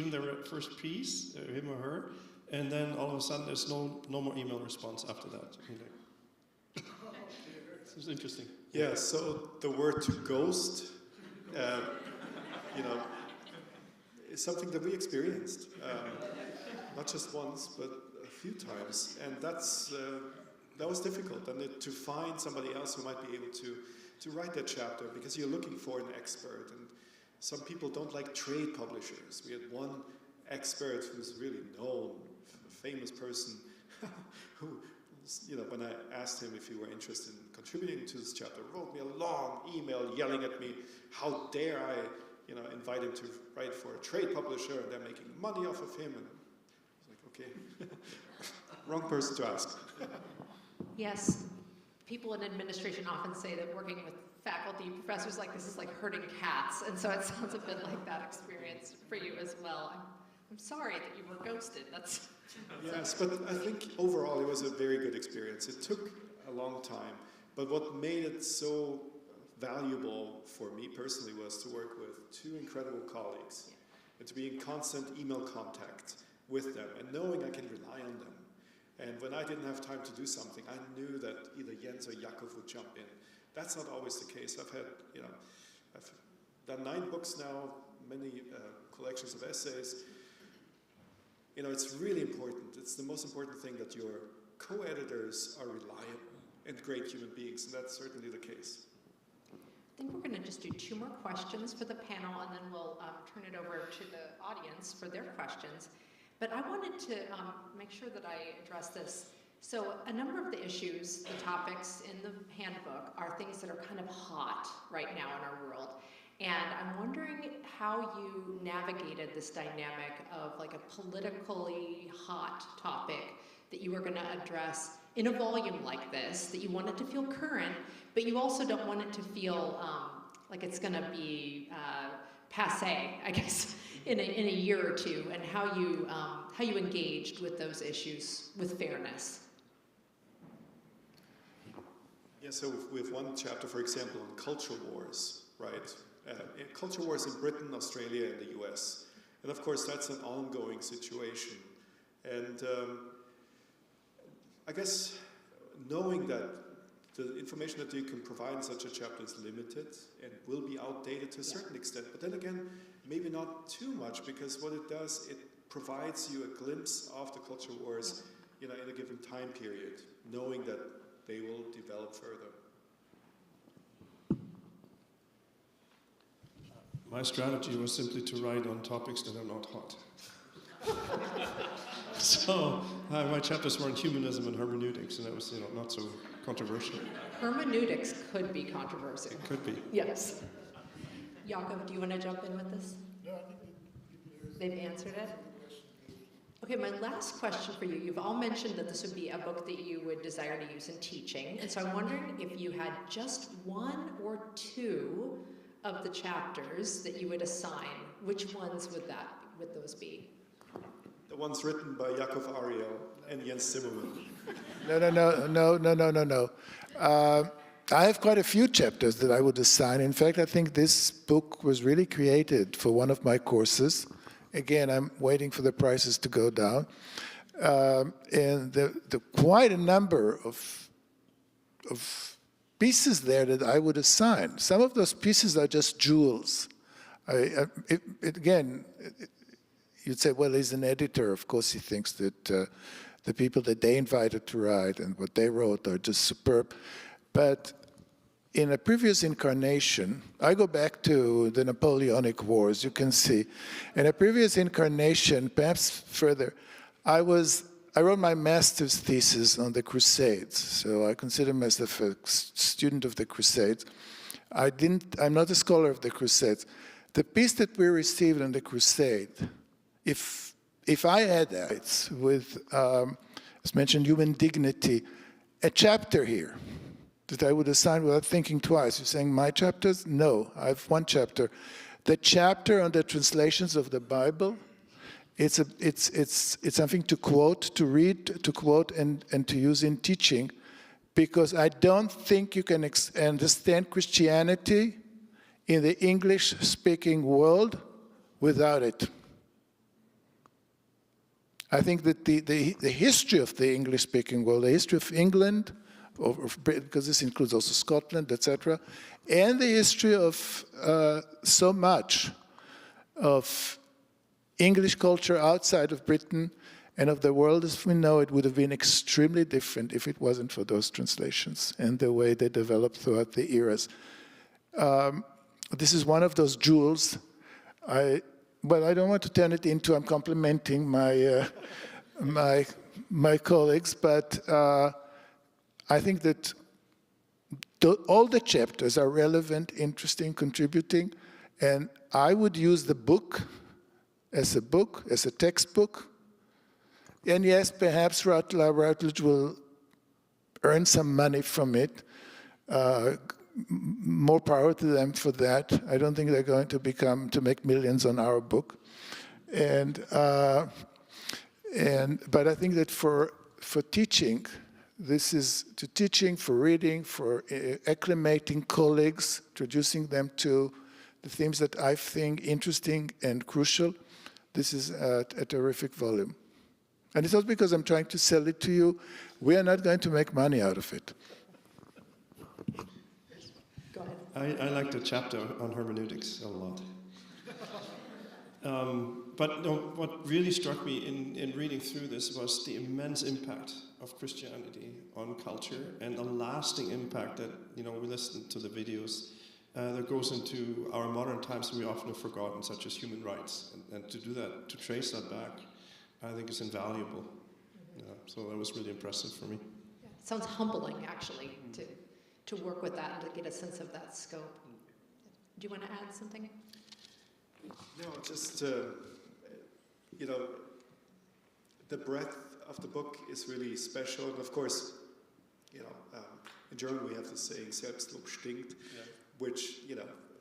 first piece, him or her, and then all of a sudden there's no more email response after that. This is interesting. Yeah, so the word to ghost, is something that we experienced, not just once, but a few times, and that was difficult, and to find somebody else who might be able to write that chapter, because you're looking for an expert, and some people don't like trade publishers. We had one expert who's really known, a famous person, who, when I asked him if he were interested in contributing to this chapter, wrote me a long email yelling at me, how dare I, invite him to write for a trade publisher, and they're making money off of him. And I was like, okay, wrong person to ask. Yes, people in administration often say that working with faculty, professors like this is like herding cats, and so it sounds a bit like that experience for you as well. I'm sorry that you were ghosted. That's yes, but I think overall it was a very good experience. It took a long time, but what made it so valuable for me personally was to work with two incredible colleagues and to be in constant email contact with them and knowing I can rely on them. And when I didn't have time to do something, I knew that either Jens or Yaakov would jump in. That's not always the case. I've done 9 books now, many collections of essays. It's really important. It's the most important thing that your co-editors are reliable and great human beings, and that's certainly the case. I think we're going to just do 2 more questions for the panel, and then we'll turn it over to the audience for their questions. But I wanted to make sure that I address this. So a number of the issues, the topics in the handbook are things that are kind of hot right now in our world. And I'm wondering how you navigated this dynamic of like a politically hot topic that you were going to address in a volume like this, that you want it to feel current, but you also don't want it to feel like it's going to be passé, I guess, in a year or two, and how you engaged with those issues with fairness. Yeah, so we have one chapter, for example, on culture wars, right? Culture wars in Britain, Australia, and the US. And of course, that's an ongoing situation. And I guess knowing that the information that you can provide in such a chapter is limited and will be outdated to a certain extent, but then again, maybe not too much, because what it does, it provides you a glimpse of the culture wars, in a given time period, knowing that they will develop further. My strategy was simply to write on topics that are not hot. So my chapters were on humanism and hermeneutics, and that was not so controversial. Hermeneutics could be controversial. It could be. Yes. Yaakov, do you want to jump in with this? No, I think they've answered it. Okay, my last question for you. You've all mentioned that this would be a book that you would desire to use in teaching, and so I'm wondering if you had just 1 or 2 of the chapters that you would assign, which ones would those be? The ones written by Yaakov Ariel and Jens Zimmermann. No. I have quite a few chapters that I would assign. In fact, I think this book was really created for one of my courses Again, I'm waiting for the prices to go down. And the quite a number of pieces there that I would assign. Some of those pieces are just jewels. Again, you'd say, well, he's an editor. Of course, he thinks that the people that they invited to write and what they wrote are just superb. But in a previous incarnation, I go back to the Napoleonic Wars, you can see. In a previous incarnation, perhaps further, I wrote my master's thesis on the Crusades. So I consider myself a student of the Crusades. I'm not a scholar of the Crusades. The piece that we received on the Crusade, if I had that with, as mentioned, human dignity, a chapter here that I would assign without thinking twice. You're saying my chapters? No, I have one chapter. The chapter on the translations of the Bible, it's something to quote, to read, to quote, and to use in teaching, because I don't think you can understand Christianity in the English-speaking world without it. I think that the history of the English-speaking world, the history of England, because this includes also Scotland, etc., and the history of so much of English culture outside of Britain and of the world as we know it would have been extremely different if it wasn't for those translations and the way they developed throughout the eras. This is one of those jewels. Well, I don't want to turn it into I'm complimenting my my colleagues, but I think that all the chapters are relevant, interesting, contributing, and I would use the book, as a textbook. And yes, perhaps Routledge will earn some money from it. More power to them for that. I don't think they're going to make millions on our book. But I think that for teaching, this is to teaching, for reading, for acclimating colleagues, introducing them to the themes that I think interesting and crucial. This is a terrific volume. And it's not because I'm trying to sell it to you. We are not going to make money out of it. Go ahead. I like the chapter on hermeneutics a lot. But no, what really struck me in reading through this was the immense impact of Christianity on culture and a lasting impact that, we listen to the videos that goes into our modern times that we often have forgotten, such as human rights. And to do that, to trace that back, I think is invaluable. So that was really impressive for me. Yeah, it sounds humbling, actually, to work with that and to get a sense of that scope. Do you want to add something? No, just, the breadth of the book is really special. And of course, in German we have the saying, Selbstlob stinkt, which,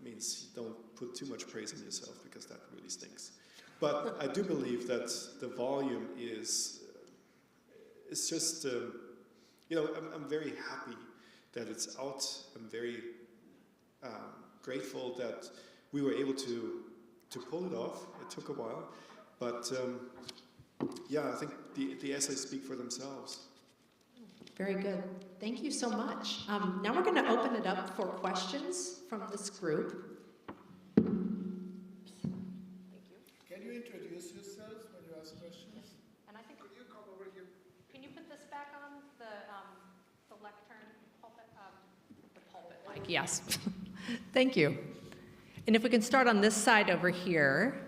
means don't put too much praise on yourself because that really stinks. But I do believe that the volume is just, I'm very happy that it's out. I'm very grateful that we were able to pull it off. It took a while, but I think the essays speak for themselves. Very good. Thank you so much. Now we're going to open it up for questions from this group. Thank you. Can you introduce yourselves when you ask questions? And I think could you come over here? Can you put this back on the lectern pulpit? The pulpit mic. Yes. Thank you. And if we can start on this side over here.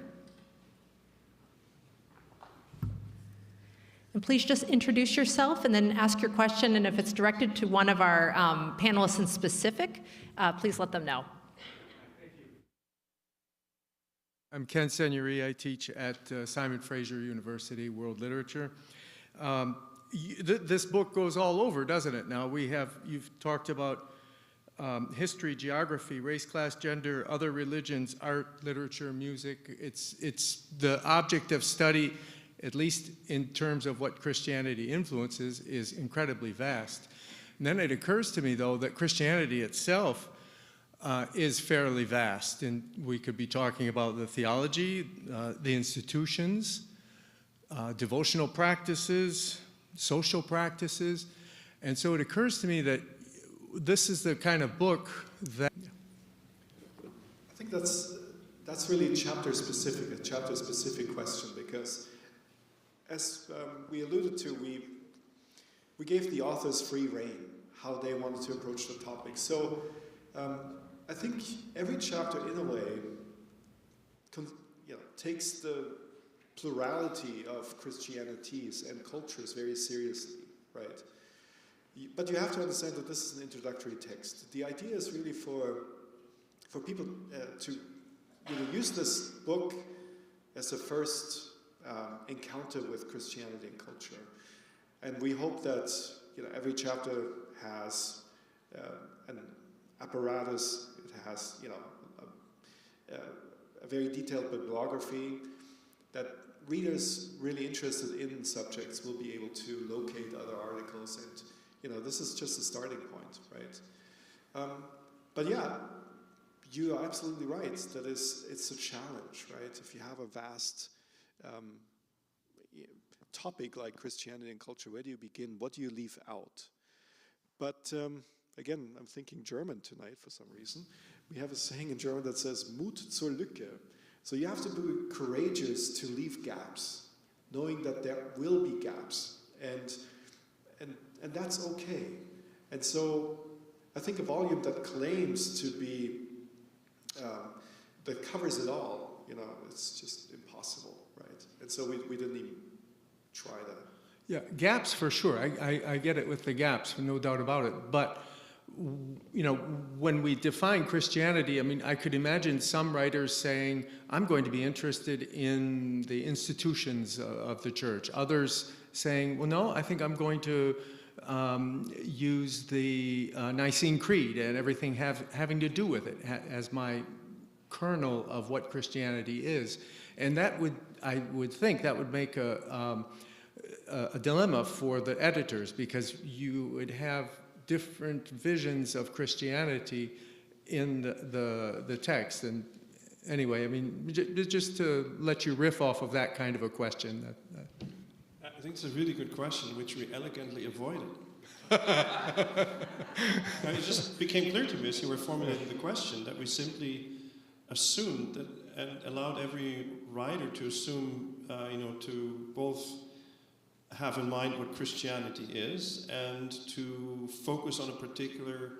And please just introduce yourself and then ask your question. And if it's directed to one of our panelists in specific, please let them know. Thank you. I'm Ken Seigneury. I teach at Simon Fraser University, World Literature. This book goes all over, doesn't it? Now you've talked about history, geography, race, class, gender, other religions, art, literature, music. It's the object of study, at least in terms of what Christianity influences, is incredibly vast. And then it occurs to me, though, that Christianity itself is fairly vast, and we could be talking about the theology, the institutions, devotional practices, social practices, and so it occurs to me that this is the kind of book that... I think that's really chapter specific, a chapter specific question, because as we alluded to, we gave the authors free rein how they wanted to approach the topic. So I think every chapter, in a way, takes the plurality of Christianities and cultures very seriously, right? But you have to understand that this is an introductory text. The idea is really for people to use this book as a first encounter with Christianity and culture. And we hope that every chapter has an apparatus, it has a very detailed bibliography that readers really interested in subjects will be able to locate other articles, and this is just a starting point, right? But yeah, you are absolutely right. That it's a challenge, right? If you have a vast topic like Christianity and culture, where do you begin? What do you leave out? But again, I'm thinking German tonight for some reason. We have a saying in German that says Mut zur Lücke. So you have to be courageous to leave gaps, knowing that there will be gaps, and that's okay. And so I think a volume that claims to be that covers it all, it's just impossible, right? And so we didn't even try that. Yeah, gaps for sure. I get it with the gaps, no doubt about it. But when we define Christianity, I mean, I could imagine some writers saying, I'm going to be interested in the institutions of the church. Others saying, well, no, I think I'm going to use the Nicene Creed and everything having to do with it as my kernel of what Christianity is. And I would think that would make a dilemma for the editors, because you would have different visions of Christianity in the text. And anyway, I mean, just to let you riff off of that kind of a question. I think it's a really good question, which we elegantly avoided. It just became clear to me as you were formulating the question that we simply assumed that, and allowed every writer to assume, to both have in mind what Christianity is and to focus on a particular,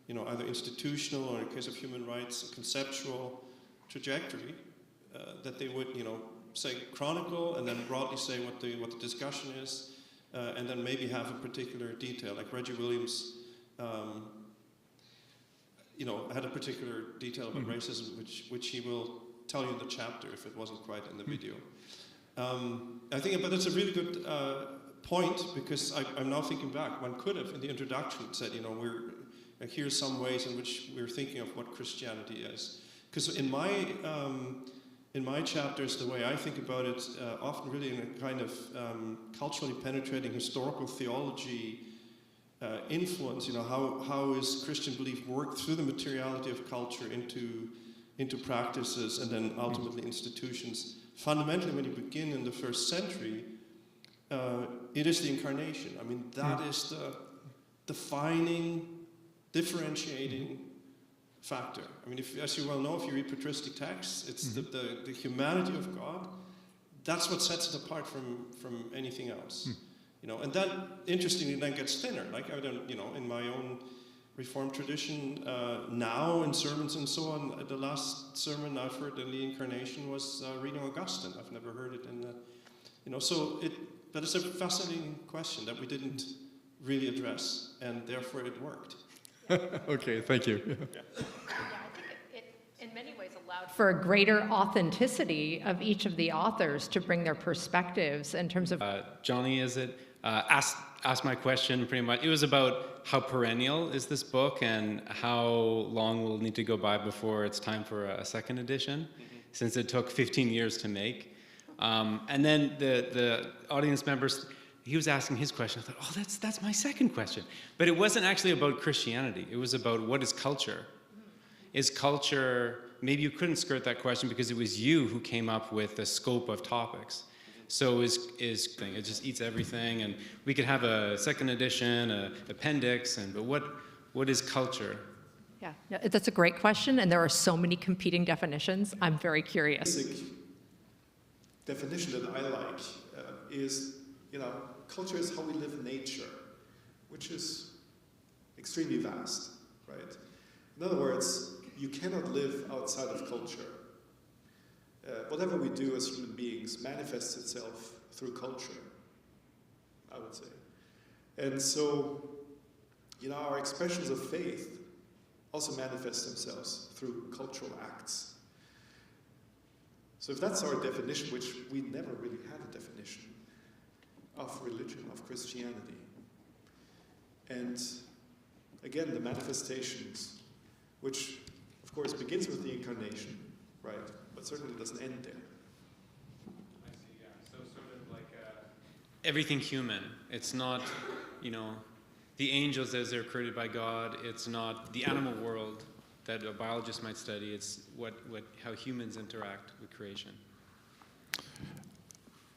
either institutional or in the case of human rights, a conceptual trajectory that they would, say chronicle and then broadly say what the discussion is, and then maybe have a particular detail. Like Reggie Williams, had a particular detail about racism, which he will tell you in the chapter if it wasn't quite in the video. I think, but it's a really good point, because I'm now thinking back. One could have, in the introduction, said, here's some ways in which we're thinking of what Christianity is. Because in my chapters, the way I think about it, often really in a kind of culturally penetrating historical theology influence. How is Christian belief worked through the materiality of culture into practices and then ultimately institutions. Fundamentally, when you begin in the first century, it is the incarnation. I mean, that is the defining, differentiating factor. I mean, as you well know, if you read patristic texts, it's the humanity of God. That's what sets it apart from anything else. And that, interestingly, then gets thinner. Like, I don't, in my own Reformed tradition, now in sermons and so on, the last sermon I've heard in the Incarnation was reading Augustine. I've never heard it in that, but it's a fascinating question that we didn't really address, and therefore it worked. Okay, thank you. Yeah, I think it in many ways allowed for a greater authenticity of each of the authors to bring their perspectives in terms of... Johnny, asked my question pretty much. It was about how perennial is this book and how long will it need to go by before it's time for a second edition, since it took 15 years to make. And then the audience members, he was asking his question. I thought, oh, that's my second question. But it wasn't actually about Christianity. It was about what is culture. is culture, maybe you couldn't skirt that question because it was you who came up with the scope of topics. So it just eats everything, and we could have a second edition, an appendix, but what is culture? Yeah, that's a great question, and there are so many competing definitions. I'm very curious. Basic definition that I like is, culture is how we live nature, which is extremely vast, right? In other words, you cannot live outside of culture. Whatever we do as human beings manifests itself through culture, I would say. And so, our expressions of faith also manifest themselves through cultural acts. So if that's our definition, which we never really had a definition of religion, of Christianity, and again, the manifestations, which of course begins with the incarnation, right? But certainly doesn't end there. I see, yeah. So sort of like everything human. It's not, the angels as they're created by God. It's not the animal world that a biologist might study. It's how humans interact with creation.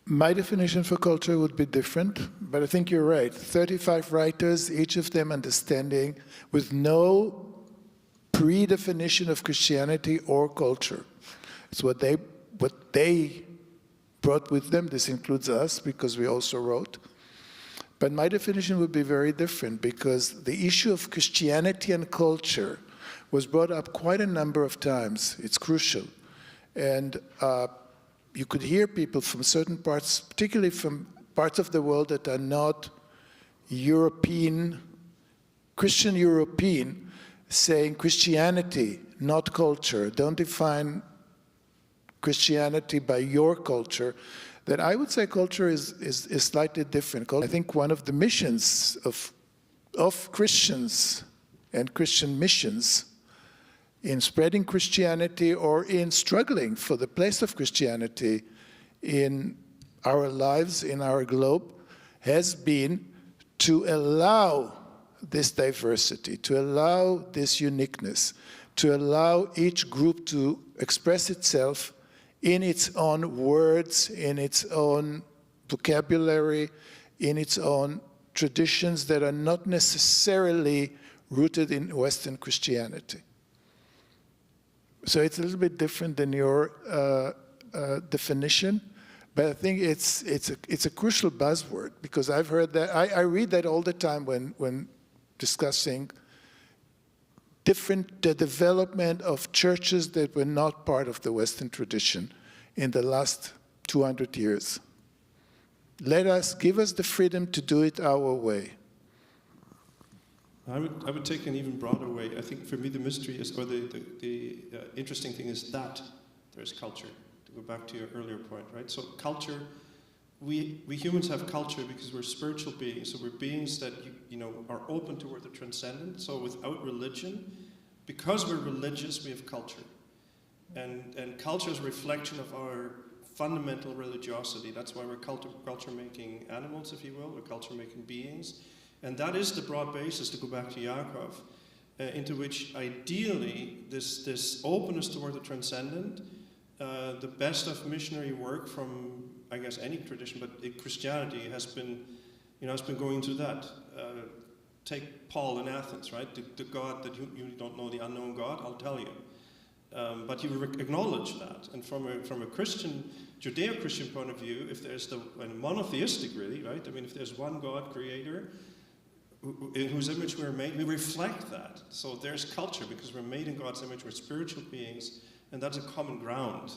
My definition for culture would be different, but I think you're right. 35 writers, each of them understanding with no pre-definition of Christianity or culture. It's what they brought with them. This includes us because we also wrote. But my definition would be very different because the issue of Christianity and culture was brought up quite a number of times. It's crucial. And you could hear people from certain parts, particularly from parts of the world that are not European, Christian European, saying Christianity, not culture. Don't define Christianity by your culture. That I would say culture is slightly different. I think one of the missions of Christians and Christian missions in spreading Christianity or in struggling for the place of Christianity in our lives, in our globe, has been to allow this diversity, to allow this uniqueness, to allow each group to express itself in its own words, in its own vocabulary, in its own traditions that are not necessarily rooted in Western Christianity. So it's a little bit different than your definition, but I think it's a crucial buzzword because I've heard that, I read that all the time when discussing the development of churches that were not part of the Western tradition in the last 200 years. Give us the freedom to do it our way. I would take an even broader way. I think for me the mystery is, or the interesting thing is that there's culture. To go back to your earlier point, right? So culture, we humans have culture because we're spiritual beings. So we're beings that are open toward the transcendent. So without religion, because we're religious, we have culture, and culture is a reflection of our fundamental religiosity. That's why we're culture-making animals, if you will. We're culture-making beings. And that is the broad basis, to go back to Yaakov, into which ideally this openness toward the transcendent, the best of missionary work from, I guess, any tradition, but Christianity has been going through that. Take Paul in Athens, right? The God that you don't know, the unknown God, I'll tell you. But you acknowledge that. And from a Christian, Judeo-Christian point of view, if there's and monotheistic really, right? I mean, if there's one God creator, in whose image we're made, we reflect that. So there's culture because we're made in God's image, we're spiritual beings, and that's a common ground,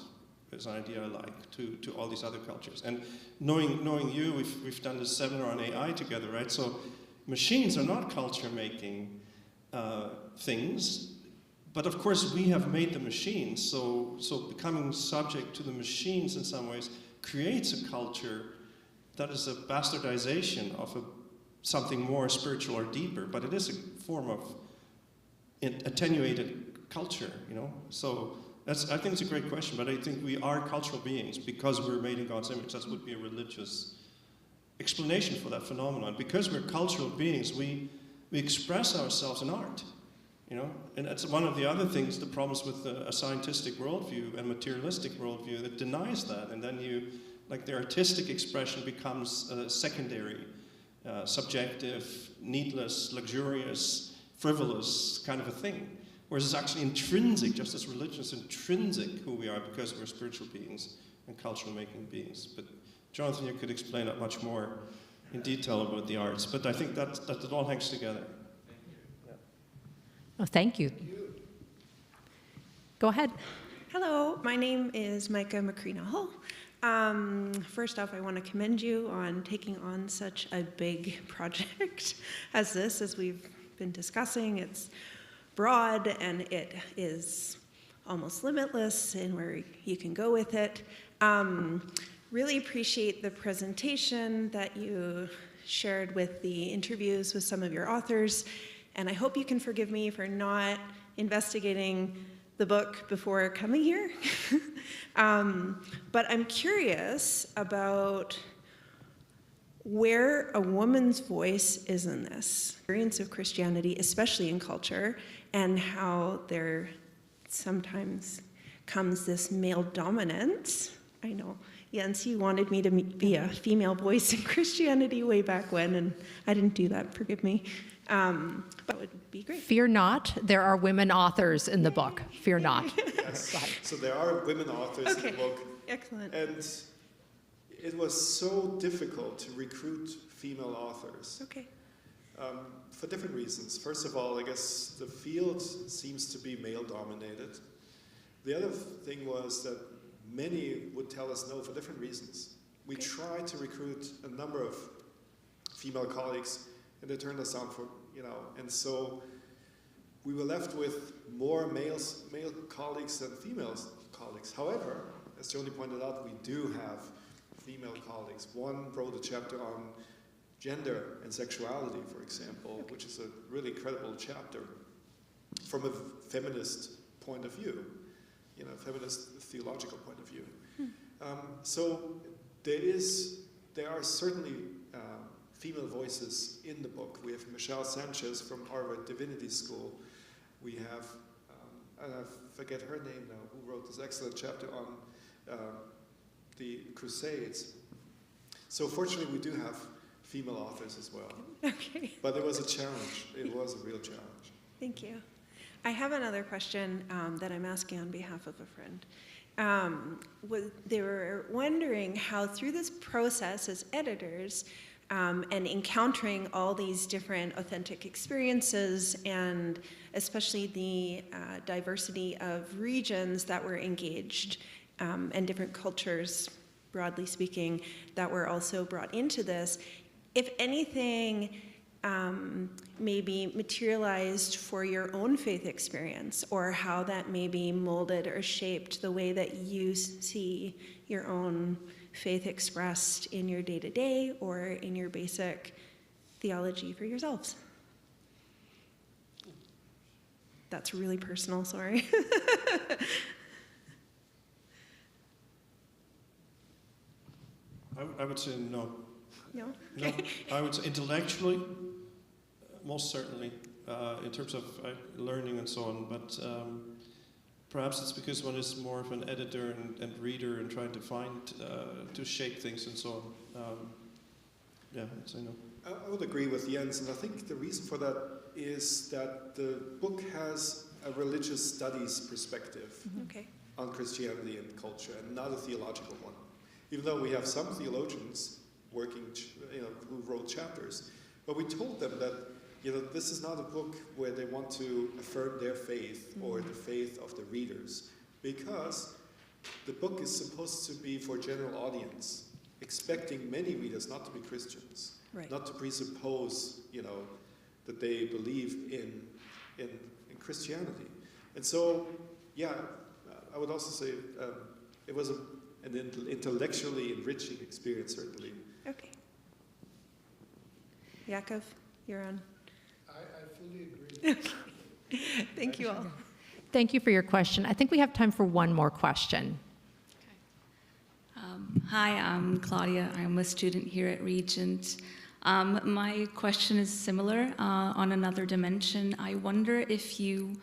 is an idea I like, to all these other cultures. And knowing you, we've done this seminar on AI together, right? So machines are not culture-making things, but of course we have made the machines, so becoming subject to the machines in some ways creates a culture that is a bastardization of something more spiritual or deeper, but it is a form of attenuated culture, So I think it's a great question, but I think we are cultural beings because we're made in God's image. That would be a religious explanation for that phenomenon. Because we're cultural beings, we express ourselves in art. You know, and that's one of the other things, the problems with a scientistic worldview and materialistic worldview that denies that, and then you, like the artistic expression becomes secondary, subjective, needless, luxurious, frivolous kind of a thing. Whereas it's actually intrinsic, just as religion is intrinsic who we are because we're spiritual beings and cultural making beings. But Jonathan, you could explain that much more in detail about the arts. But I think that it all hangs together. Oh, thank you. Go ahead. Hello, my name is Micah McCree-Hull. First off, I want to commend you on taking on such a big project as this, as we've been discussing. It's broad and it is almost limitless in where you can go with it. Really appreciate the presentation that you shared with the interviews with some of your authors. And I hope you can forgive me for not investigating the book before coming here. But I'm curious about where a woman's voice is in this experience of Christianity, especially in culture, and how there sometimes comes this male dominance. I know, Jens, you wanted me to be a female voice in Christianity way back when, and I didn't do that, forgive me. That would be great. Fear not, there are women authors in the book. Fear not. Yes. So there are women authors in the book. Excellent. And it was so difficult to recruit female authors. Okay. For different reasons. First of all, I guess the field seems to be male-dominated. The other thing was that many would tell us no for different reasons. We tried to recruit a number of female colleagues, and they turned us down for, and so we were left with more male colleagues than female colleagues. However, as Joni pointed out, we do have female colleagues. One wrote a chapter on gender and sexuality, for example, which is a really incredible chapter from a feminist point of view, feminist theological point of view. So there are certainly female voices in the book. We have Michelle Sanchez from Harvard Divinity School. We have, and I forget her name now, who wrote this excellent chapter on the Crusades. So fortunately, we do have female authors as well. Okay. But it was a challenge. It was a real challenge. Thank you. I have another question that I'm asking on behalf of a friend. They were wondering how through this process as editors and encountering all these different authentic experiences and especially the diversity of regions that were engaged and different cultures, broadly speaking, that were also brought into this, if anything may be materialized for your own faith experience or how that may be molded or shaped the way that you see your own faith expressed in your day-to-day or in your basic theology for yourselves. That's really personal, sorry. I would say no. No? No, I would say intellectually, most certainly, in terms of learning and so on, but perhaps it's because one is more of an editor and reader and trying to find, to shape things and so on. Yeah, I'd say no. I would agree with Jens, and I think the reason for that is that the book has a religious studies perspective on Christianity and culture, and not a theological one. Even though we have some theologians working, who wrote chapters, but we told them that, this is not a book where they want to affirm their faith or the faith of the readers, because the book is supposed to be for general audience, expecting many readers not to be Christians, not to presuppose, that they believe in Christianity. And so, I would also say it was an intellectually enriching experience, certainly. Okay. Yaakov, you're on. I fully agree. Thank you all. Thank you for your question. I think we have time for one more question. Hi, I'm Claudia. I'm a student here at Regent. My question is similar on another dimension. I wonder if you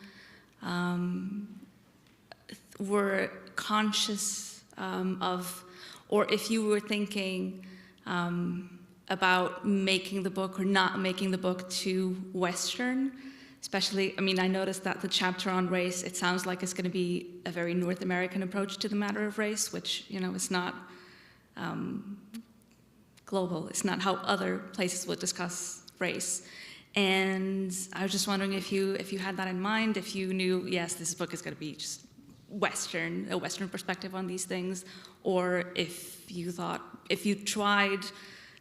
were conscious of, or if you were thinking about making the book or not making the book too Western. Especially, I mean, I noticed that the chapter on race, it sounds like it's going to be a very North American approach to the matter of race, which, you know, is not global. It's not how other places would discuss race. And I was just wondering if you had that in mind, if you knew, yes, this book is going to be just Western, a Western perspective on these things, or if you thought, if you tried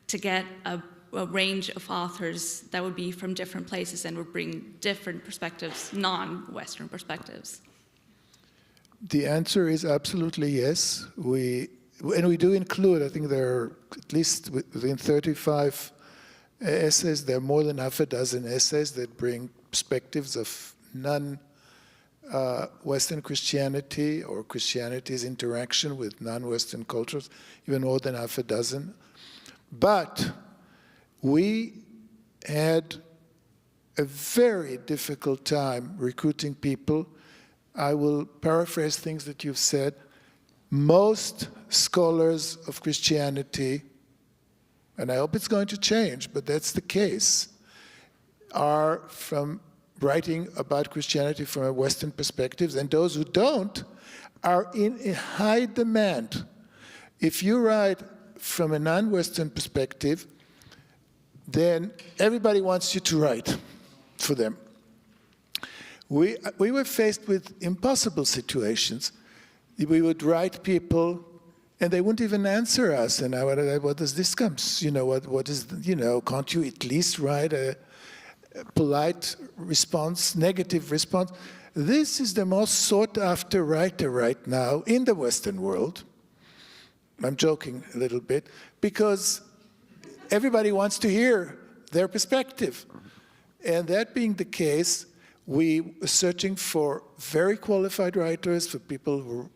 to get a range of authors that would be from different places and would bring different perspectives, non-Western perspectives. The answer is absolutely yes. We do include, I think there are at least within 35 essays, there are more than half a dozen essays that bring perspectives of non-Western Christianity or Christianity's interaction with non-Western cultures, even more than half a dozen. But we had a very difficult time recruiting people. I will paraphrase things that you've said. Most scholars of Christianity, and I hope it's going to change, but that's the case, are from writing about Christianity from a Western perspective, and those who don't are in high demand. If you write from a non-Western perspective, then everybody wants you to write for them. We were faced with impossible situations. We would write people, and they wouldn't even answer us. And what does this come? You know, what is, you know, can't you at least write a polite response, negative response? This is the most sought after writer right now in the Western world. I'm joking a little bit, because everybody wants to hear their perspective. And that being the case, we were searching for very qualified writers, for people who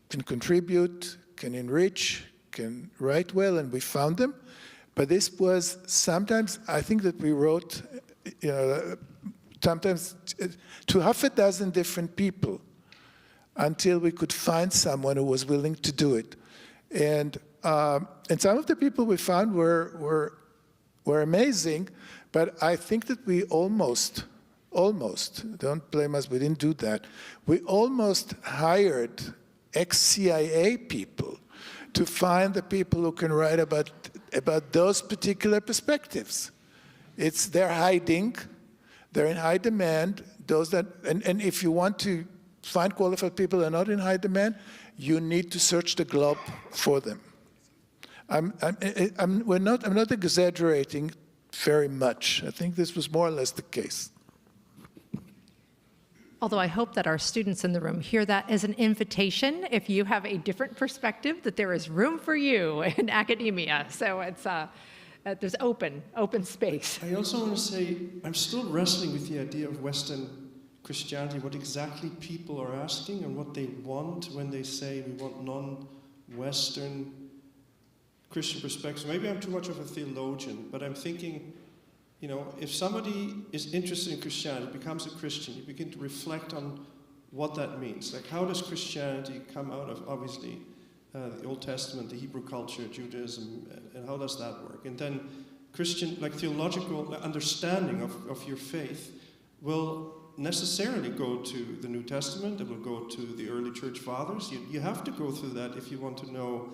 can contribute, can enrich, can write well, and we found them. But this was sometimes, I think that we wrote, you know, sometimes to half a dozen different people until we could find someone who was willing to do it. And some of the people we found were amazing, but I think that we almost, don't blame us, we didn't do that. We almost hired ex-CIA people to find the people who can write about those particular perspectives. They're hiding, they're in high demand. And if you want to find qualified people that are not in high demand, you need to search the globe for them. I'm not exaggerating very much. I think this was more or less the case. Although I hope that our students in the room hear that as an invitation, if you have a different perspective, that there is room for you in academia. So it's there's open space. I also want to say, I'm still wrestling with the idea of Western Christianity, what exactly people are asking and what they want when they say we want non-Western Christian perspectives. Maybe I'm too much of a theologian, but I'm thinking, you know, if somebody is interested in Christianity, becomes a Christian, you begin to reflect on what that means. Like, how does Christianity come out of, obviously, the Old Testament, the Hebrew culture, Judaism, and how does that work? And then Christian, like theological understanding of your faith will necessarily go to the New Testament, it will go to the early church fathers. You have to go through that if you want to know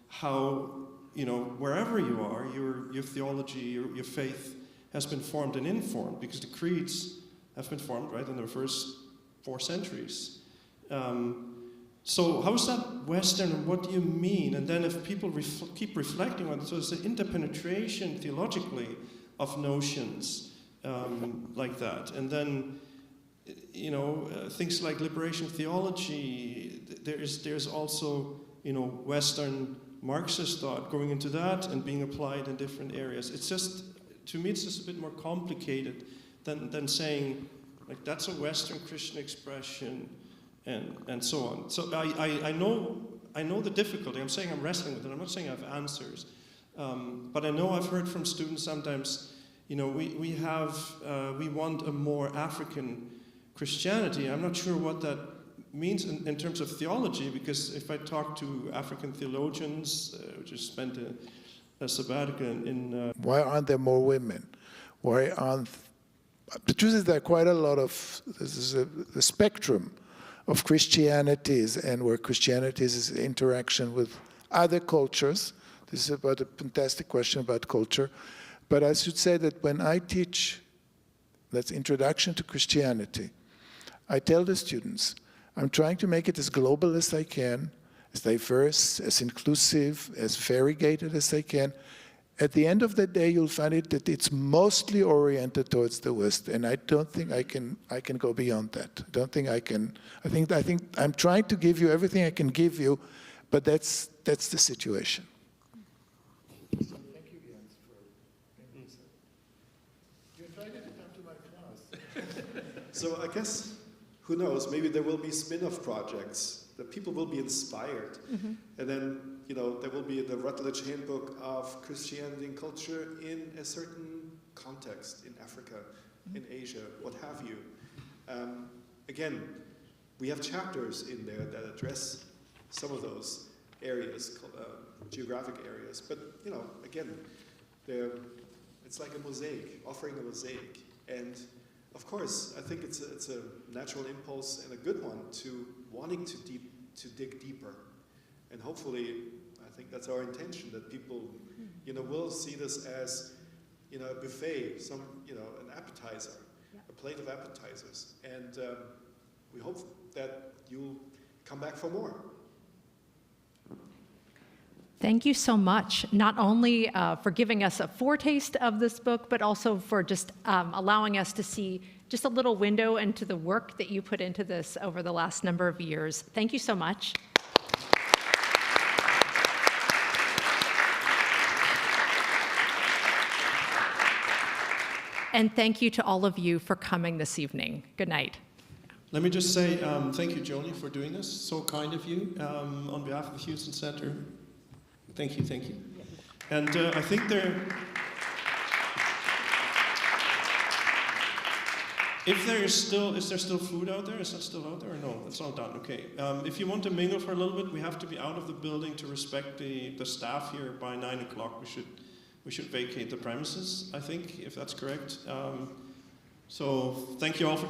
how, you know, wherever you are, your theology, your faith has been formed and informed, because the creeds have been formed, right, in the first 4 centuries. So how is that Western, and what do you mean? And then if people keep reflecting on it, so it's an interpenetration theologically of notions like that. And then, you know, things like liberation theology, there's also, you know, Western Marxist thought going into that and being applied in different areas. It's just, to me, it's just a bit more complicated than saying, like, that's a Western Christian expression and so on. So I know the difficulty. I'm saying I'm wrestling with it. I'm not saying I have answers. But I know I've heard from students sometimes, you know, we want a more African Christianity. I'm not sure what that means in terms of theology, because if I talk to African theologians, just spent a sabbatical in... Why aren't there more women? Why aren't... The truth is there are quite a lot of... This is a spectrum of Christianities, and where Christianity is interaction with other cultures. This is about a fantastic question about culture. But I should say that when I teach, that's Introduction to Christianity, I tell the students, I'm trying to make it as global as I can, as diverse, as inclusive, as variegated as I can. At the end of the day, you'll find it that it's mostly oriented towards the West, and I don't think I can go beyond that. I don't think I can. I think I'm trying to give you everything I can give you, but that's the situation. Thank you, Jens, for being here. You're invited to come to my class. So I guess, who knows, maybe there will be spin-off projects that people will be inspired. Mm-hmm. And then, you know, there will be the Routledge Handbook of Christianity and culture in a certain context, in Africa, in Asia, what have you. Again, we have chapters in there that address some of those areas, geographic areas. But, you know, again, it's like a mosaic, offering a mosaic. And of course, I think it's a natural impulse and a good one to wanting to dig deeper. And hopefully, I think that's our intention, that people, you know, will see this as, you know, a buffet, you know, an appetizer, a plate of appetizers. And we hope that you'll come back for more. Thank you so much, not only for giving us a foretaste of this book, but also for just allowing us to see just a little window into the work that you put into this over the last number of years. Thank you so much. And thank you to all of you for coming this evening. Good night. Let me just say thank you, Joni, for doing this. So kind of you. On behalf of the Houston Center, thank you, thank you. And I think is there still food out there? Is that still out there or no? That's all done, okay. If you want to mingle for a little bit, we have to be out of the building to respect the staff here by 9 o'clock. We should vacate the premises, I think, if that's correct. So thank you all for